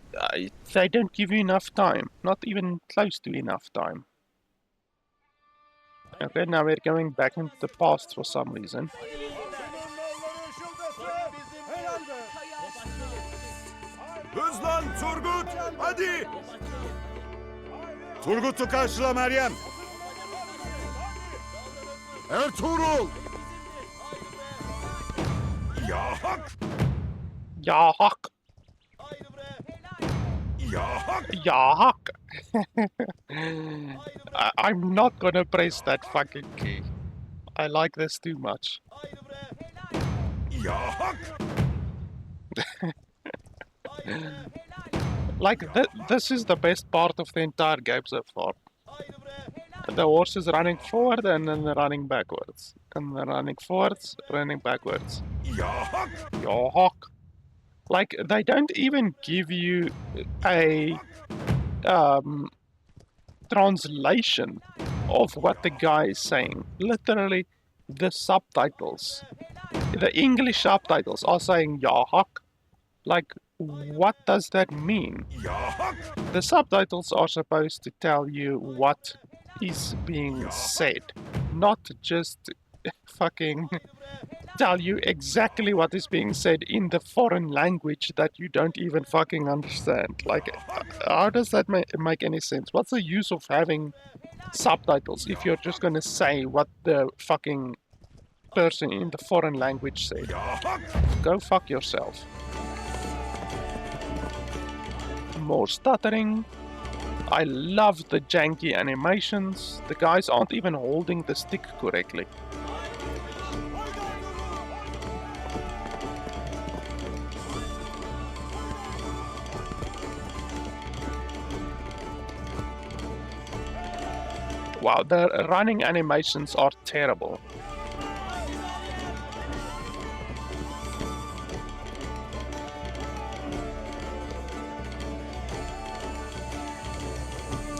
they don't give you enough time. Not even close to enough time. Okay, now we're going back into the past for some reason. Hızlan Turgut, hadi! Turgut'u karşıla Meryem. Ertuğrul! Ya hak! Ja, hak! Ya hak! Ja, hak! I'm not gonna press that fucking key. I like this too much. Ya hak! Like, this is the best part of the entire game so far. The horse is running forward and then running backwards. And then running forwards, running backwards. Ya hak! Your hawk. Like, they don't even give you a translation of what the guy is saying. Literally, the subtitles, the English subtitles are saying "Ya hawk." Like, what does that mean? Ya hak! The subtitles are supposed to tell you what is being said, not just fucking tell you exactly what is being said in the foreign language that you don't even fucking understand. Like, how does that make any sense? What's the use of having subtitles if you're just gonna say what the fucking person in the foreign language said? Ya hak! Go fuck yourself. More stuttering. I love the janky animations. The guys aren't even holding the stick correctly. Wow, the running animations are terrible.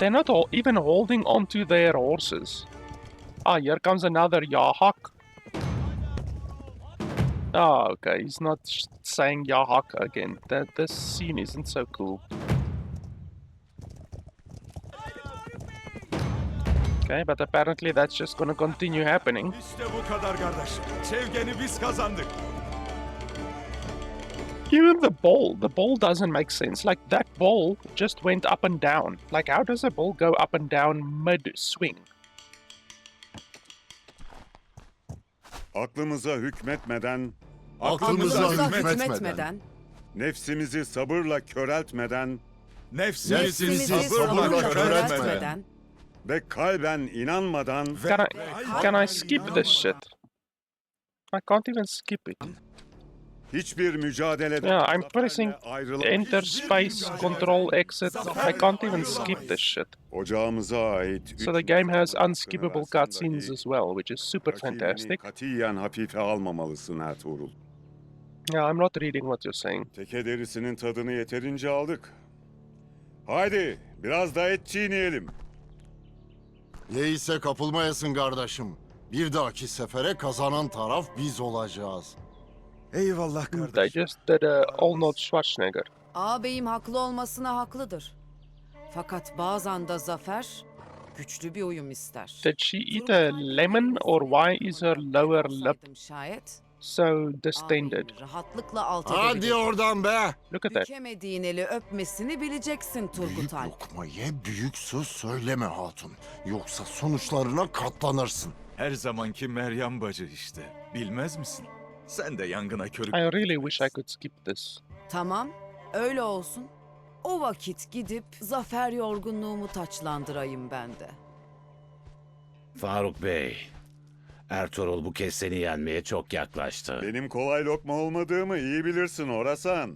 They're not even holding onto their horses. Ah, here comes another Yahak. Ah, okay, he's not saying Yahak again. This scene isn't so cool. Okay, but apparently that's just gonna continue happening. İşte bu kadar kardeş. Sevgeni biz kazandık. Even the ball doesn't make sense. Like, that ball just went up and down. Like, how does a ball go up and down mid-swing? Aklımıza hükmetmeden, Aklımıza hükmetmeden, hükmetmeden, nefsimizi sabırla köreltmeden Nefsimizi nefsimizi sabırla köreltmeden ve kalben inanmadan Can I skip this shit? I can't even skip it. hiçbir mücadelede Yeah, I'm pressing ayrılıp enter space, control exit. I can't even skip this shit. ocağımıza ait So the game has unskippable cutscenes as well, which is super fantastic. katiyen hafife almamalısın Ertuğrul. Yeah, I'm not reading what you're saying. Teke derisinin tadını yeterince aldık. Haydi biraz da et çiğneyelim. Yeise kapılmayasın kardeşim. Bir dahaki sefere kazanan taraf biz olacağız. Eyvallah They kardeş. just did Arnold Schwarzenegger. ağabeyim haklı olmasına haklıdır. Fakat bazen de zafer güçlü bir uyum ister. Did she eat a lemon, or why is her lower lip Olsaydım şayet, so distended? ağabeyin rahatlıkla alt Hadi edebilirdi. oradan be. Look at that. Bükemediğin eli öpmesini bileceksin Turgut Büyük Alp. lokma ye, büyük söz söyleme hatun. Yoksa sonuçlarına katlanırsın. Her zamanki Meryem bacı işte. Bilmez misin? Sen de yangına körük. I really wish I could skip this. Tamam, öyle olsun. O vakit gidip zafer yorgunluğumu taçlandırayım ben de. Faruk Bey, Ertuğrul bu kez seni yenmeye çok yaklaştı. Benim kolay lokma olmadığımı iyi bilirsin Orasan.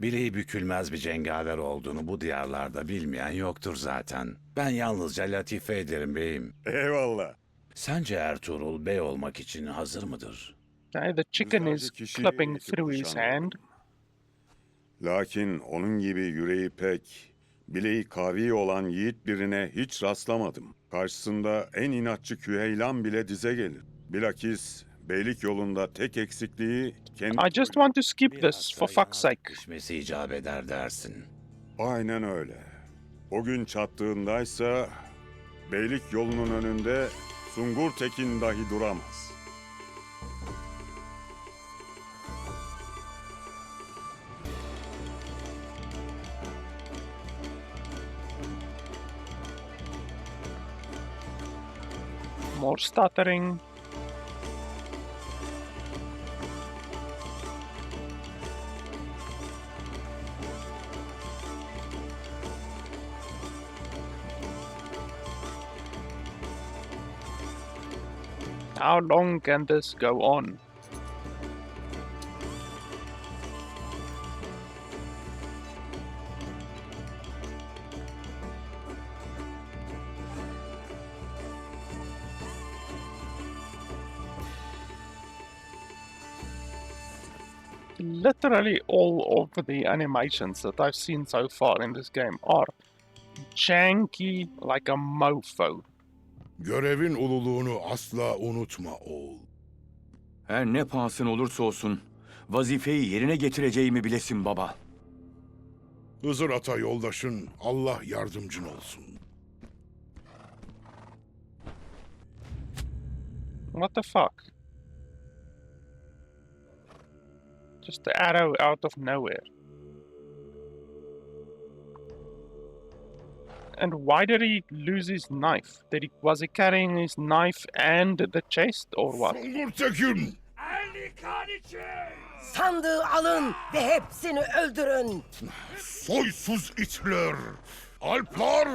Bileği bükülmez bir cengaver olduğunu bu diyarlarda bilmeyen yoktur zaten. Ben yalnızca latife ederim beyim. Eyvallah. Sence Ertuğrul bey olmak için hazır mıdır? Okay, the chicken is Yüzlerce kişi clipping eti through his kuşandı. hand. Lakin onun gibi yüreği pek, bileği kavi olan yiğit birine hiç rastlamadım. Karşısında en inatçı küheylan bile dize gelir. Bilakis beylik yolunda tek eksikliği kendi... I just want to skip this, for fuck's sake. Düşmesi icap eder dersin. Aynen öyle. O gün çattığındaysa beylik yolunun önünde Sungur Tekin dahi duramaz. More stuttering. How long can this go on? Literally all of the animations that I've seen so far in this game are janky like a mofo. Görevin ululuğunu asla unutma oğul. Her ne pahasına olursa olsun vazifeyi yerine getireceğimi bilesin baba. Hızır Ata yoldaşın, Allah yardımcın olsun. What the fuck? Just the arrow out of nowhere. And why did he lose his knife? Was he carrying his knife and the chest, or what? Sungur Tekin! Sandığı alın ve hepsini öldürün. Soysuz itler! Alplar!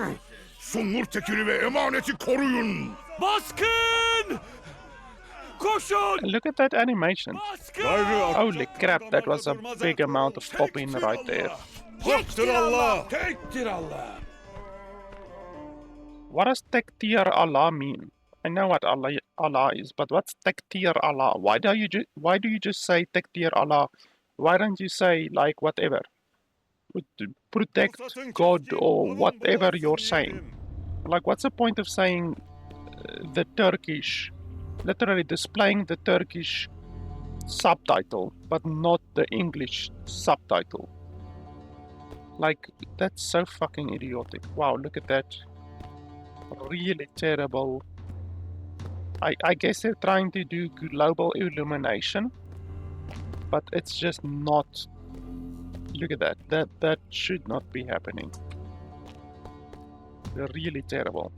Sungur Tekin'i ve emaneti koruyun! Baskın! Koşun! Look at that animation. Baskın! Holy crap, that was a big amount of popping right there. Haktır Allah! Tektir Allah! What does Tektir Allah mean? I know what Allah is, but what's Tektir Allah? Why do you just say Tektir Allah? Why don't you say like whatever? Protect God or whatever you're saying. Like, what's the point of saying the Turkish, literally displaying the Turkish subtitle, but not the English subtitle? Like, that's so fucking idiotic. Wow, look at that. really terrible. I guess they're trying to do global illumination, but it's just not. Look at that. That should not be happening. They're really terrible.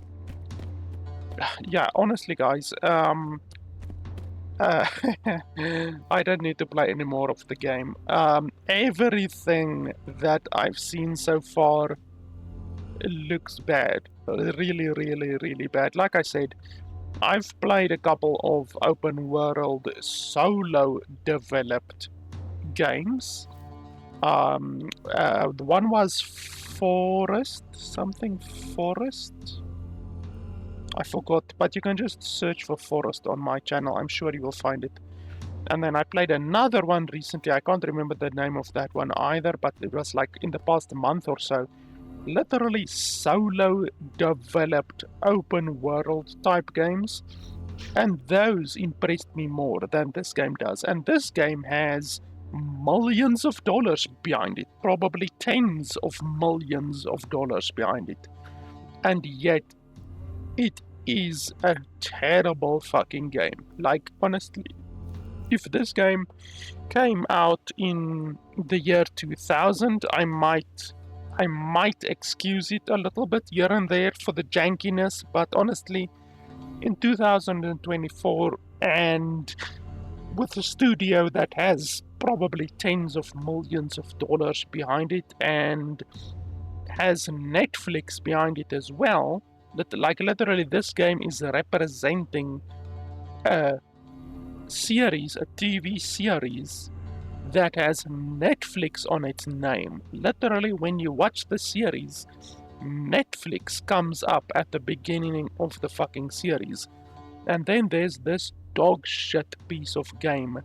Yeah, honestly, guys, uh, I don't need to play any more of the game. Everything that I've seen so far looks bad. Really, really, really bad. Like I said, I've played a couple of open world solo developed games. The one was Forest, something Forest. I forgot, but you can just search for Forest on my channel. I'm sure you will find it. And then I played another one recently. I can't remember the name of that one either, but it was like in the past month or so. Literally solo developed open world type games. And those impressed me more than this game does. And this game has millions of dollars behind it. Probably tens of millions of dollars behind it. And yet, it is a terrible fucking game. Like, honestly, if this game came out in the year 2000, I might excuse it a little bit here and there for the jankiness, but honestly, in 2024 and with a studio that has probably tens of millions of dollars behind it and has Netflix behind it as well, like literally this game is representing a series, a TV series that has Netflix on its name. Literally, when you watch the series, Netflix comes up at the beginning of the fucking series. And then there's this dog shit piece of game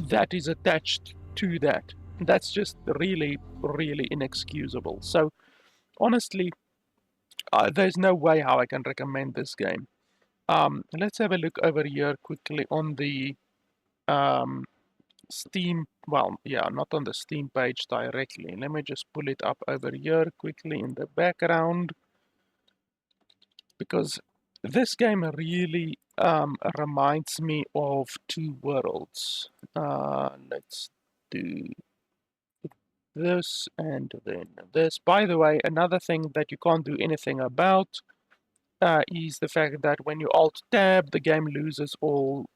that is attached to that. That's just really, really inexcusable. So, honestly, there's no way how I can recommend this game. Let's have a look over here quickly on the Steam, well, yeah, not on the Steam page directly. Let me just pull it up over here quickly in the background, because this game really reminds me of Two Worlds. Let's do this and then this. By the way, another thing that you can't do anything about is the fact that when you Alt-Tab, the game loses all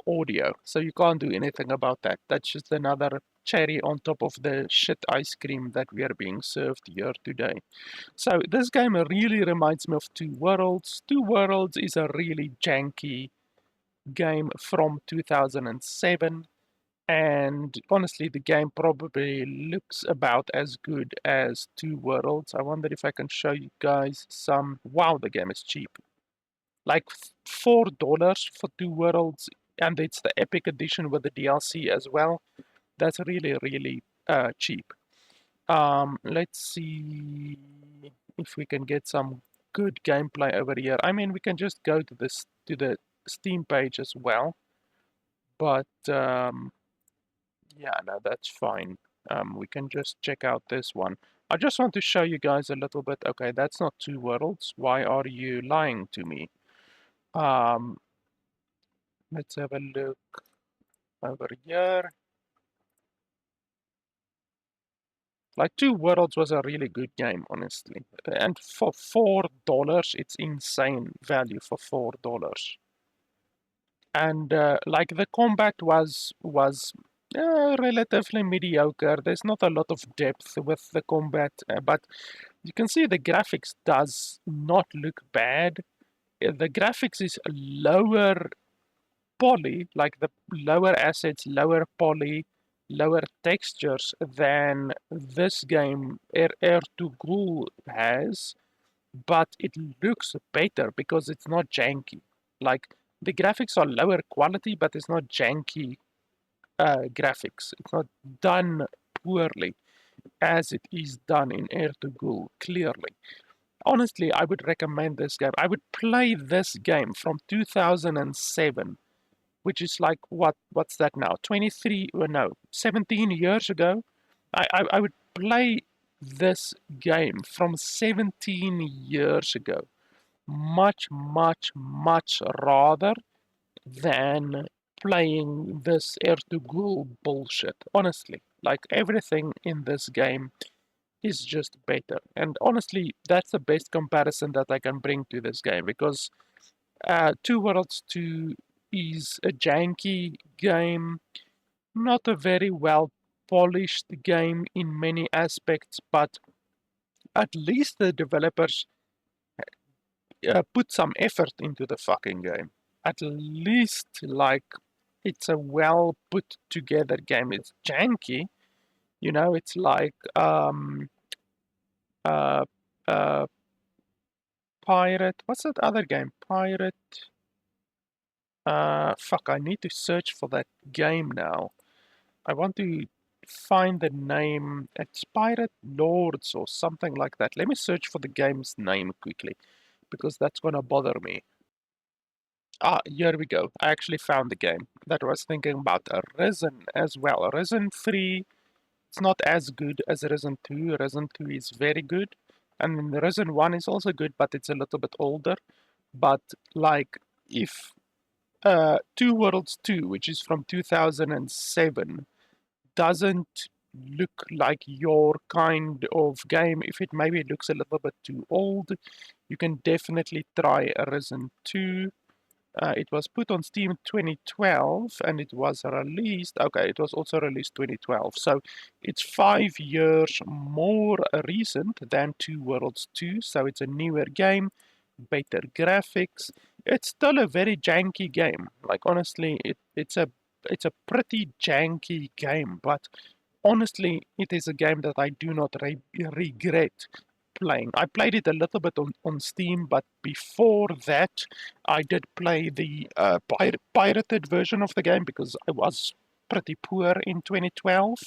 audio, so you can't do anything about that. That's just another cherry on top of the shit ice cream that we are being served here today. So this game really reminds me of Two Worlds. Two Worlds is a really janky game from 2007, and honestly the game probably looks about as good as Two Worlds. I wonder if I can show you guys some. Wow, the game is cheap. Like $4 for Two Worlds, and it's the Epic Edition with the DLC as well. That's really, really cheap. Let's see if we can get some good gameplay over here. I mean, we can just go to this to the Steam page as well, but yeah, no, that's fine. We can just check out this one. I just want to show you guys a little bit. Okay, that's not Two Worlds. Why are you lying to me? Let's have a look over here. Like Two Worlds was a really good game, honestly. And for $4, it's insane value for $4. And like the combat was relatively mediocre. There's not a lot of depth with the combat, but you can see the graphics does not look bad. The graphics is lower poly, like the lower assets, lower poly, lower textures than this game Ertugrul has, but it looks better because it's not janky. Like the graphics are lower quality, but it's not janky graphics. It's not done poorly as it is done in Ertugrul, clearly. Honestly, I would recommend this game. I would play this game from 2007, which is like, what's that now? 23, or no, 17 years ago. I would play this game from 17 years ago much, much, much rather than playing this Ertugrul bullshit. Honestly, like everything in this game is just better. And honestly, that's the best comparison that I can bring to this game because Two Worlds 2 is a janky game, not a very well polished game in many aspects, but at least the developers put some effort into the fucking game. At least, like, it's a well put together game. It's janky, you know. It's like uh, uh, Pirate. What's that other game? Pirate. Fuck. I need to search for that game now. I want to find the name. It's Pirate Lords or something like that. Let me search for the game's name quickly because that's gonna bother me. Ah, here we go. I actually found the game that I was thinking about. Risen as well. Risen 3, it's not as good as Risen 2. Risen 2 is very good. And Risen 1 is also good, but it's a little bit older. But, like, if Two Worlds 2, which is from 2007, doesn't look like your kind of game, if it maybe looks a little bit too old, you can definitely try Risen 2. It was put on Steam 2012 and it was released, okay, it was also released 2012. So it's 5 years more recent than Two Worlds 2. So it's a newer game, better graphics. It's still a very janky game. Like honestly, it's a pretty janky game, but honestly, it is a game that I do not regret playing. I played it a little bit on Steam, but before that, I did play the pirated version of the game because I was pretty poor in 2012,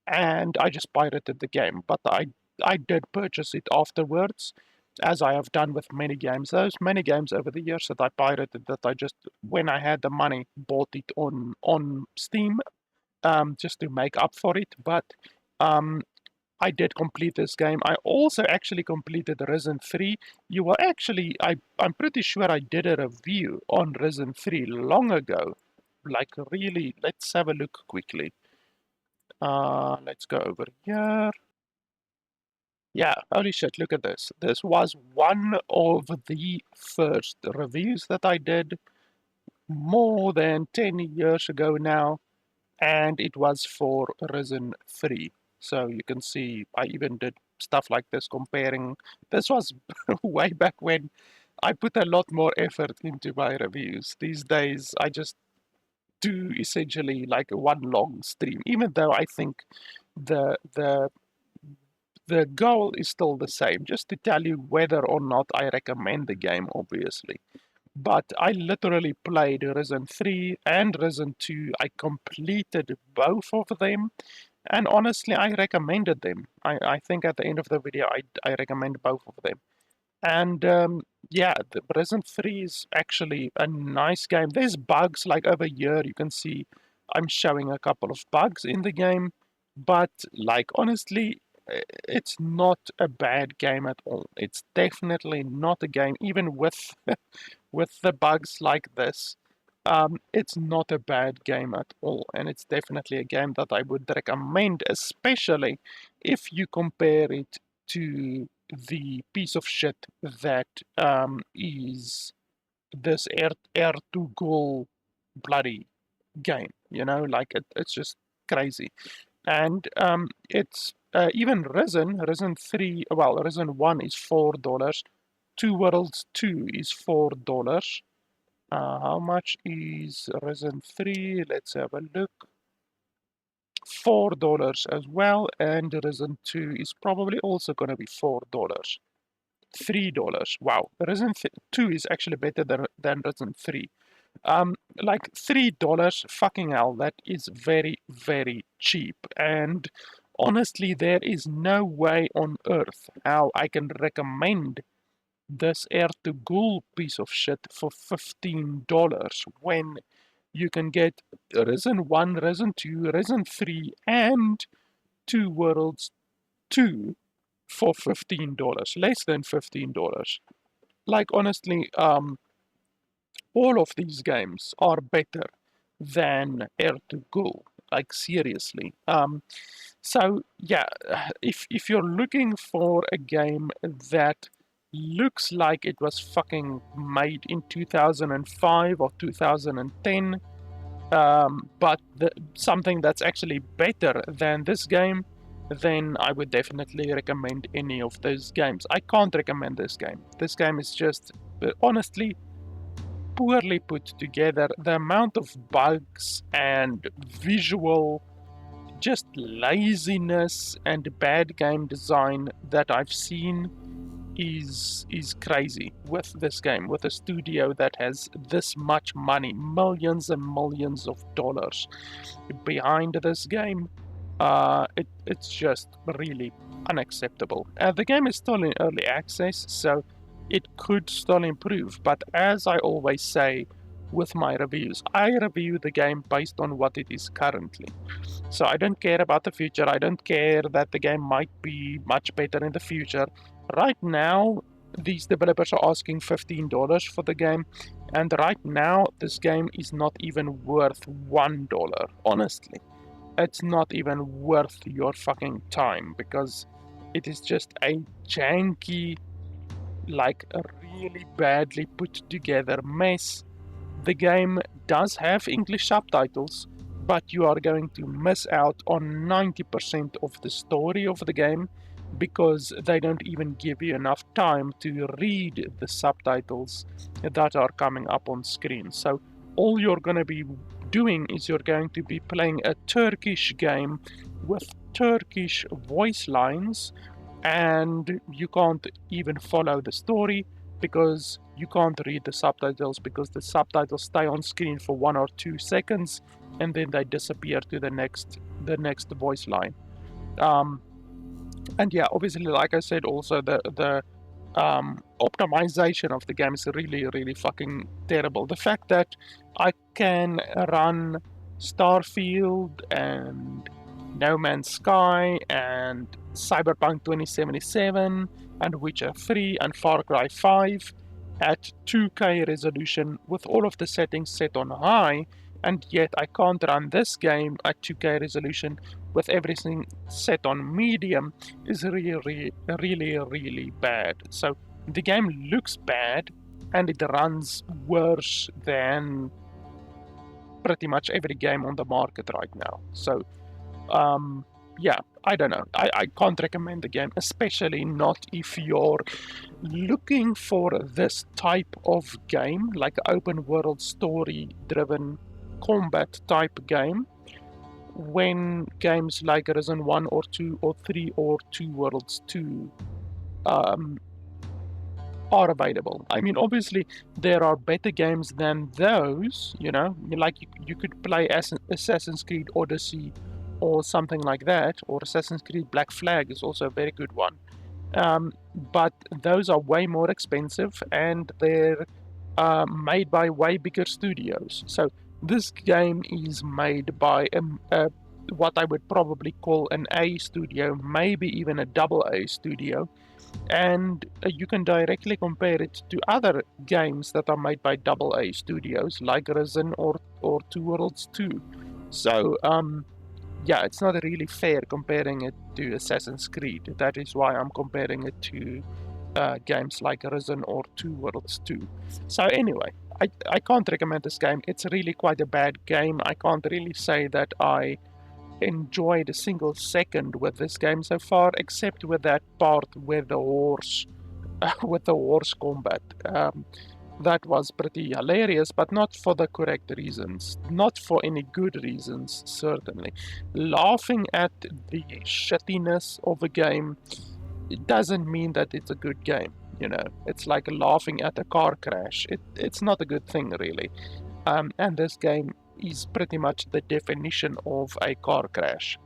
and I just pirated the game. But I did purchase it afterwards, as I have done with many games. There's many games over the years that I pirated that I just, when I had the money, bought it on Steam, just to make up for it. But um, I did complete this game. I also actually completed Risen 3. You were actually, I'm pretty sure I did a review on Risen 3 long ago. Like really, let's have a look quickly. Let's go over here. Yeah, holy shit, look at this. This was one of the first reviews that I did more than 10 years ago now, and it was for Risen 3. So you can see I even did stuff like this comparing. This was way back when I put a lot more effort into my reviews. These days I just do essentially like one long stream, even though I think the the the goal is still the same, just to tell you whether or not I recommend the game, obviously. But I literally played Risen 3 and Risen 2. I completed both of them. And honestly, I recommended them. I think at the end of the video, I recommend both of them. And yeah, the Risen 3 is actually a nice game. There's bugs, like over here, you can see I'm showing a couple of bugs in the game. But like, honestly, it's not a bad game at all. It's definitely not a game, even with with the bugs like this. It's not a bad game at all, and it's definitely a game that I would recommend, especially if you compare it to the piece of shit that is this Ertugrul bloody game. You know, like it's just crazy. And it's even Risen 3, well, Risen 1 is $4. Two Worlds 2 is $4. How much is Risen 3? Let's have a look. $4 as well, and Risen 2 is probably also going to be $4. $3. Wow, Risen 2 is actually better than Risen 3. Like $3, fucking hell, that is very, very cheap. And honestly, there is no way on earth how I can recommend this Ertugrul piece of shit for $15 when you can get Risen 1, Risen 2, Risen 3, and Two Worlds 2 for $15, less than $15. Like honestly, all of these games are better than Ertugrul. Like seriously. So yeah, if you're looking for a game that looks like it was fucking made in 2005 or 2010, but something that's actually better than this game, then I would definitely recommend any of those games. I can't recommend this game. This game is just honestly poorly put together. The amount of bugs and visual just laziness and bad game design that I've seen is crazy with this game, with a studio that has this much money, millions and millions of dollars behind this game. It's just really unacceptable. The game is still in early access, so it could still improve, but as I always say with my reviews, I review the game based on what it is currently. So I don't care about the future. I don't care that the game might be much better in the future. Right now, these developers are asking $15 for the game, and right now, this game is not even worth $1, honestly. It's not even worth your fucking time, because it is just a janky, like a really badly put together mess. The game does have English subtitles, but you are going to miss out on 90% of the story of the game because they don't even give you enough time to read the subtitles that are coming up on screen. So all you're going to be doing is you're going to be playing a Turkish game with Turkish voice lines, and you can't even follow the story because you can't read the subtitles, because the subtitles stay on screen for 1 or 2 seconds and then they disappear to the next voice line. And yeah, obviously, like I said, also the optimization of the game is really fucking terrible. The fact that I can run Starfield and No Man's Sky and Cyberpunk 2077 and Witcher 3 and Far Cry 5 at 2K resolution with all of the settings set on high, and yet I can't run this game at 2K resolution with everything set on medium is really bad. So the game looks bad and it runs worse than pretty much every game on the market right now. So yeah, I don't know. I can't recommend the game, especially not if you're looking for this type of game, like open world story driven combat type game, when games like Ryzen 1 or 2 or 3 or 2 Worlds 2 are available. I mean, obviously, there are better games than those, you know, like you could play Assassin's Creed Odyssey or something like that, or Assassin's Creed Black Flag is also a very good one. But those are way more expensive and they're made by way bigger studios. So this game is made by what I would probably call an A studio, maybe even a double A studio, and you can directly compare it to other games that are made by double A studios like Ryzen or Two Worlds 2. So yeah, it's not really fair comparing it to Assassin's Creed. That is why I'm comparing it to games like Ryzen or Two Worlds 2. So anyway, I can't recommend this game. It's really quite a bad game. I can't really say that I enjoyed a single second with this game so far, except with that part with the horse, with the horse combat. That was pretty hilarious, but not for the correct reasons. Not for any good reasons, certainly. Laughing at the shittiness of a game, it doesn't mean that it's a good game, you know. It's like laughing at a car crash. It's not a good thing, really. And this game is pretty much the definition of a car crash.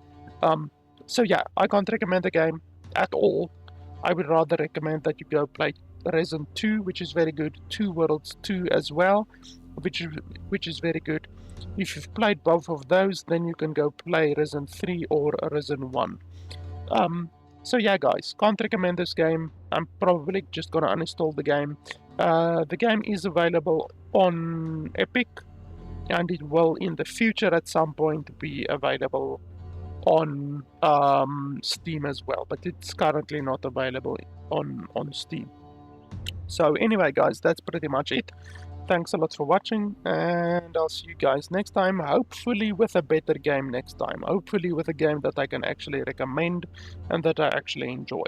So yeah, I can't recommend the game at all. I would rather recommend that you go play Ryzen 2, which is very good, Two Worlds 2 as well, which is very good. If you've played both of those, then you can go play Ryzen 3 or Ryzen 1. So yeah, guys, can't recommend this game. I'm probably just gonna uninstall the game. The game is available on Epic, and it will in the future at some point be available on Steam as well, but it's currently not available on Steam. So anyway, guys, that's pretty much it. Thanks a lot for watching, and I'll see you guys next time, hopefully with a better game next time, hopefully with a game that I can actually recommend and that I actually enjoy.